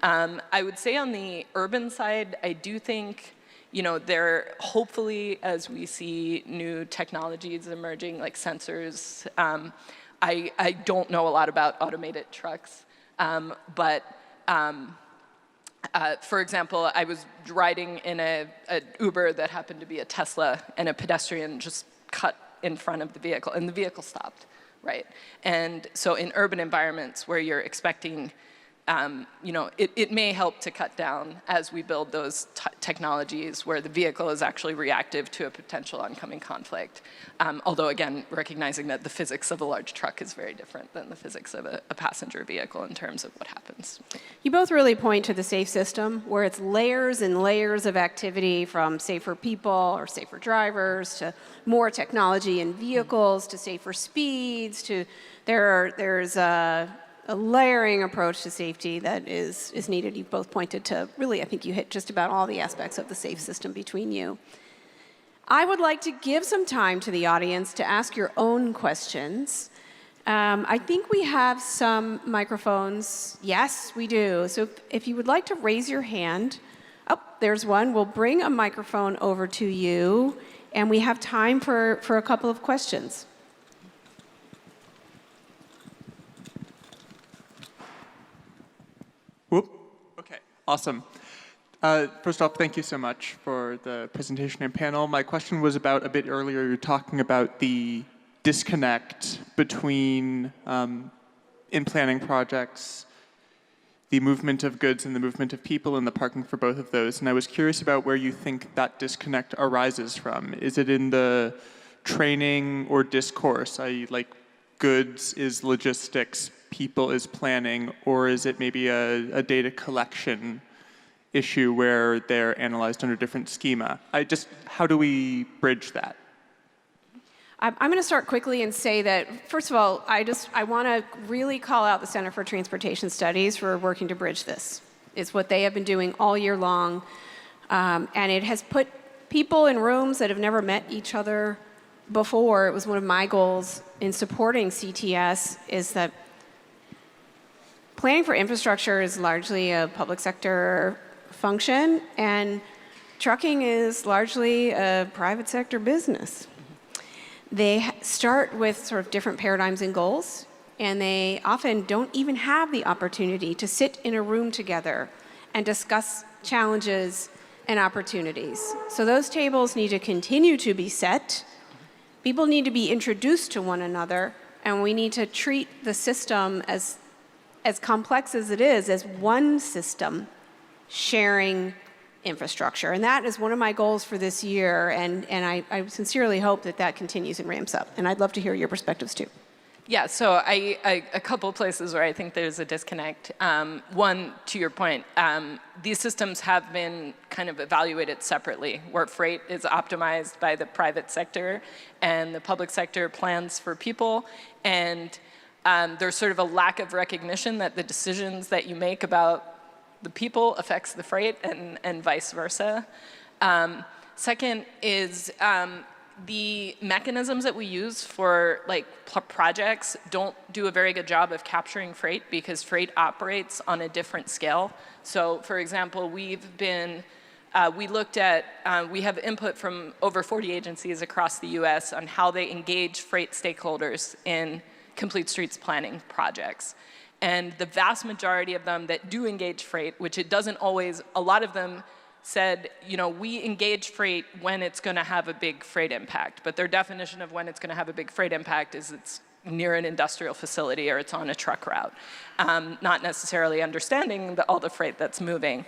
I would say on the urban side, I do think, there hopefully, as we see new technologies emerging like sensors, I don't know a lot about automated trucks, but for example, I was riding in an Uber that happened to be a Tesla, and a pedestrian just cut in front of the vehicle, and the vehicle stopped, right? And so in urban environments where you're expecting it may help to cut down as we build those technologies where the vehicle is actually reactive to a potential oncoming conflict. Although, again, recognizing that the physics of a large truck is very different than the physics of a passenger vehicle in terms of what happens. You both really point to the SAFE system, where it's layers and layers of activity, from safer people or safer drivers to more technology in vehicles to safer speeds to there's a layering approach to safety that is needed. You both pointed to, really, I think you hit just about all the aspects of the SAFE system between you. I would like to give some time to the audience to ask your own questions. I think we have some microphones. Yes, we do. So if you would like to raise your hand. Oh, there's one. We'll bring a microphone over to you, and we have time for a couple of questions. Whoop. Okay, awesome. First off, thank you so much for the presentation and panel. My question was about, a bit earlier, you were talking about the disconnect between, in planning projects, the movement of goods and the movement of people and the parking for both of those. And I was curious about where you think that disconnect arises from. Is it in the training or discourse, i.e. like goods is logistics, people is planning, or is it maybe a data collection issue where they're analyzed under different schema? How do we bridge that? I'm going to start quickly and say that, first of all, I want to really call out the Center for Transportation Studies for working to bridge this. It's what they have been doing all year long, and it has put people in rooms that have never met each other before. It was one of my goals in supporting CTS, is that planning for infrastructure is largely a public sector function, and trucking is largely a private sector business. They start with sort of different paradigms and goals, and they often don't even have the opportunity to sit in a room together and discuss challenges and opportunities. So those tables need to continue to be set. People need to be introduced to one another, and we need to treat the system as complex as it is, as one system sharing infrastructure. And that is one of my goals for this year, and I sincerely hope that continues and ramps up. And I'd love to hear your perspectives too. Yeah, so a couple places where I think there's a disconnect. One, to your point, these systems have been kind of evaluated separately, where freight is optimized by the private sector and the public sector plans for people. And there's sort of a lack of recognition that the decisions that you make about the people affects the freight and vice versa. Second is the mechanisms that we use for projects don't do a very good job of capturing freight, because freight operates on a different scale. So for example, we have input from over 40 agencies across the US on how they engage freight stakeholders in complete streets planning projects. And the vast majority of them that do engage freight, which it doesn't always, a lot of them said, we engage freight when it's going to have a big freight impact. But their definition of when it's going to have a big freight impact is it's near an industrial facility or it's on a truck route, not necessarily understanding all the freight that's moving.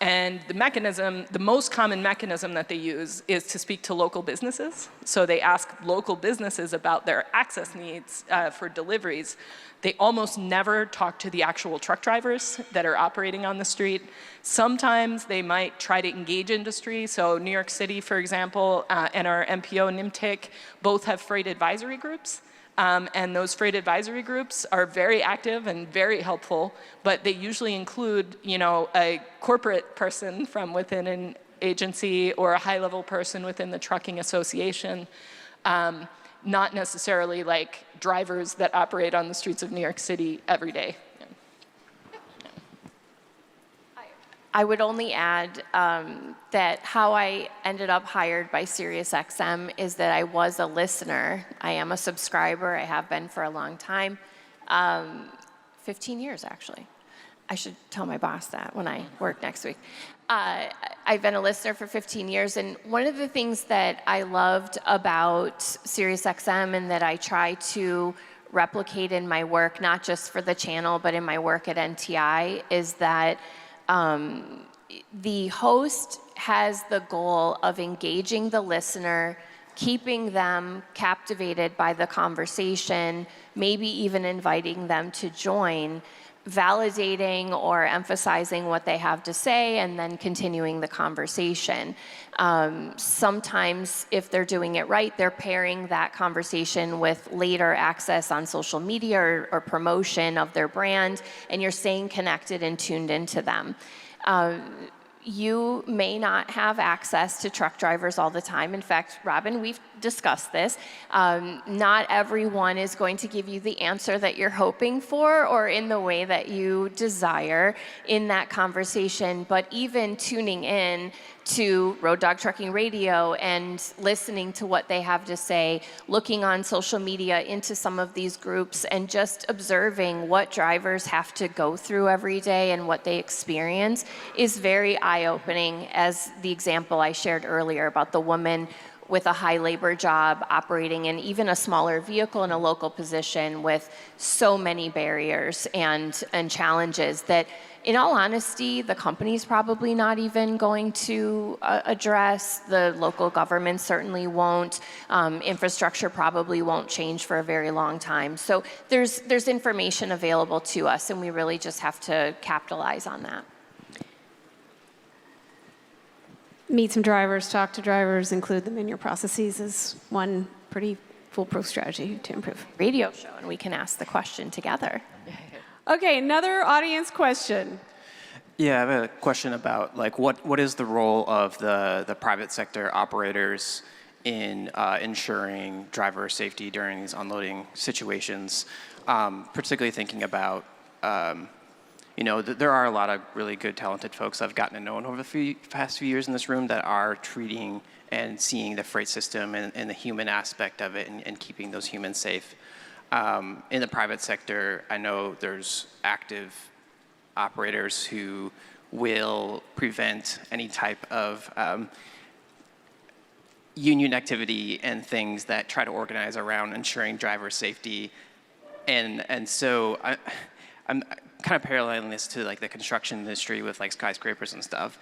And the most common mechanism that they use is to speak to local businesses. So they ask local businesses about their access needs for deliveries. They almost never talk to the actual truck drivers that are operating on the street. Sometimes they might try to engage industry. So New York City, for example, and our MPO, NIMTIC, both have freight advisory groups. And those freight advisory groups are very active and very helpful, but they usually include, a corporate person from within an agency or a high-level person within the trucking association, not necessarily like drivers that operate on the streets of New York City every day. I would only add that how I ended up hired by SiriusXM is that I was a listener. I am a subscriber. I have been for a long time, 15 years actually. I should tell my boss that when I work next week. I've been a listener for 15 years, and one of the things that I loved about SiriusXM and that I try to replicate in my work, not just for the channel, but in my work at NTI, is that the host has the goal of engaging the listener, keeping them captivated by the conversation, maybe even inviting them to join, validating or emphasizing what they have to say, and then continuing the conversation. Sometimes, if they're doing it right, they're pairing that conversation with later access on social media or promotion of their brand, and you're staying connected and tuned into them. You may not have access to truck drivers all the time. In fact, Robin, we've discussed this. Not everyone is going to give you the answer that you're hoping for or in the way that you desire in that conversation, but even tuning in to Road Dog Trucking Radio and listening to what they have to say, looking on social media into some of these groups and just observing what drivers have to go through every day and what they experience is very eye-opening, as the example I shared earlier about the woman with a high labor job operating in even a smaller vehicle in a local position with so many barriers and challenges that, in all honesty, the company's probably not even going to address. The local government certainly won't. Infrastructure probably won't change for a very long time. So there's information available to us, and we really just have to capitalize on that. Meet some drivers, talk to drivers, include them in your processes is one pretty foolproof strategy to improve. Radio show, and we can ask the question together. Okay, another audience question. Yeah, I have a question about what is the role of the private sector operators in ensuring driver safety during these unloading situations, particularly thinking about there are a lot of really good, talented folks I've gotten to know over the past few years in this room that are treating and seeing the freight system and the human aspect of it and keeping those humans safe. In the private sector, I know there's active operators who will prevent any type of union activity and things that try to organize around ensuring driver safety. And so I'm kind of paralleling this to the construction industry with skyscrapers and stuff.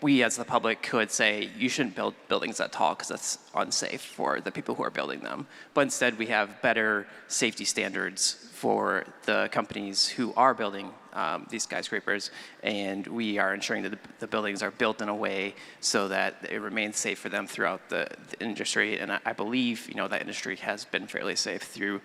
We as the public could say you shouldn't build buildings that tall because that's unsafe for the people who are building them. But instead we have better safety standards for the companies who are building these skyscrapers, and we are ensuring that the buildings are built in a way so that it remains safe for them throughout the industry. And I believe that industry has been fairly safe through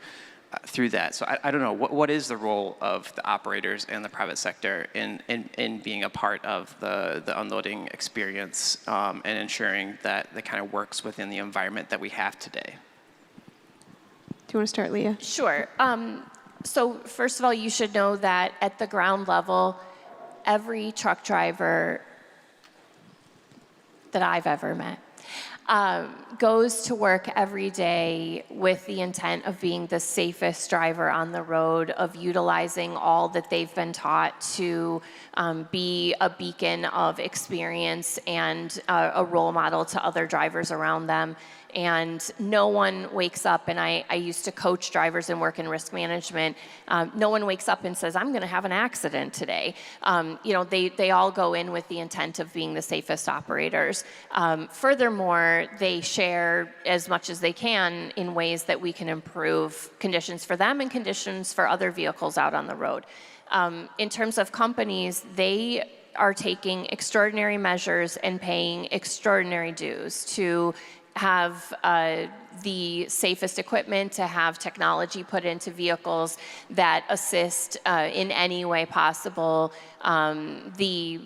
that. So I don't know, what is the role of the operators and the private sector in being a part of the unloading experience and ensuring that it kind of works within the environment that we have today? Do you want to start, Leah? Sure. So first of all, you should know that at the ground level, every truck driver that I've ever met goes to work every day with the intent of being the safest driver on the road, of utilizing all that they've been taught to be a beacon of experience and a role model to other drivers around them. And no one wakes up, and I used to coach drivers and work in risk management. No one wakes up and says, I'm going to have an accident today. They all go in with the intent of being the safest operators. Furthermore, they share as much as they can in ways that we can improve conditions for them and conditions for other vehicles out on the road. In terms of companies, they are taking extraordinary measures and paying extraordinary dues to have the safest equipment, to have technology put into vehicles that assist in any way possible the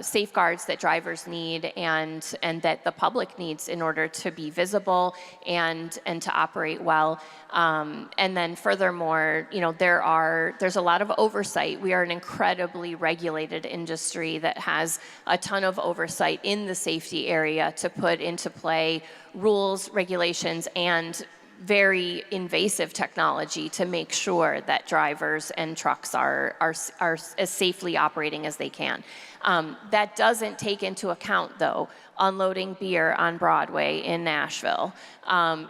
safeguards that drivers need and that the public needs in order to be visible and to operate well. And then furthermore, there's a lot of oversight. We are an incredibly regulated industry that has a ton of oversight in the safety area to put into play rules, regulations, and very invasive technology to make sure that drivers and trucks are as safely operating as they can. That doesn't take into account, though, unloading beer on Broadway in Nashville.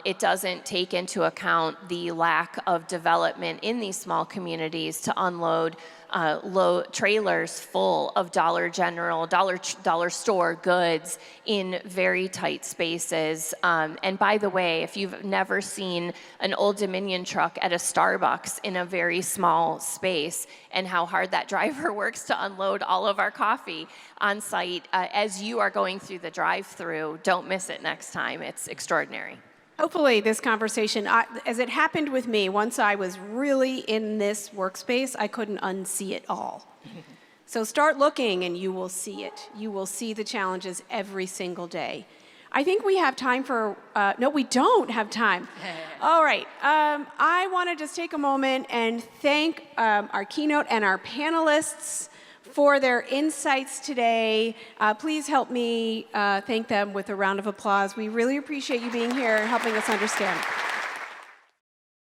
It doesn't take into account the lack of development in these small communities to unload trailers full of Dollar General, dollar store goods in very tight spaces. And by the way, if you've never seen an Old Dominion truck at a Starbucks in a very small space and how hard that driver works to unload all of our coffee on site as you are going through the drive-through, don't miss it next time. It's extraordinary. Hopefully this conversation, as it happened with me, once I was really in this workspace, I couldn't unsee it all. So start looking and you will see it. You will see the challenges every single day. I think we have time for, no, we don't have time. All right, I want to just take a moment and thank our keynote and our panelists for their insights today. Please help me thank them with a round of applause. We really appreciate you being here and helping us understand.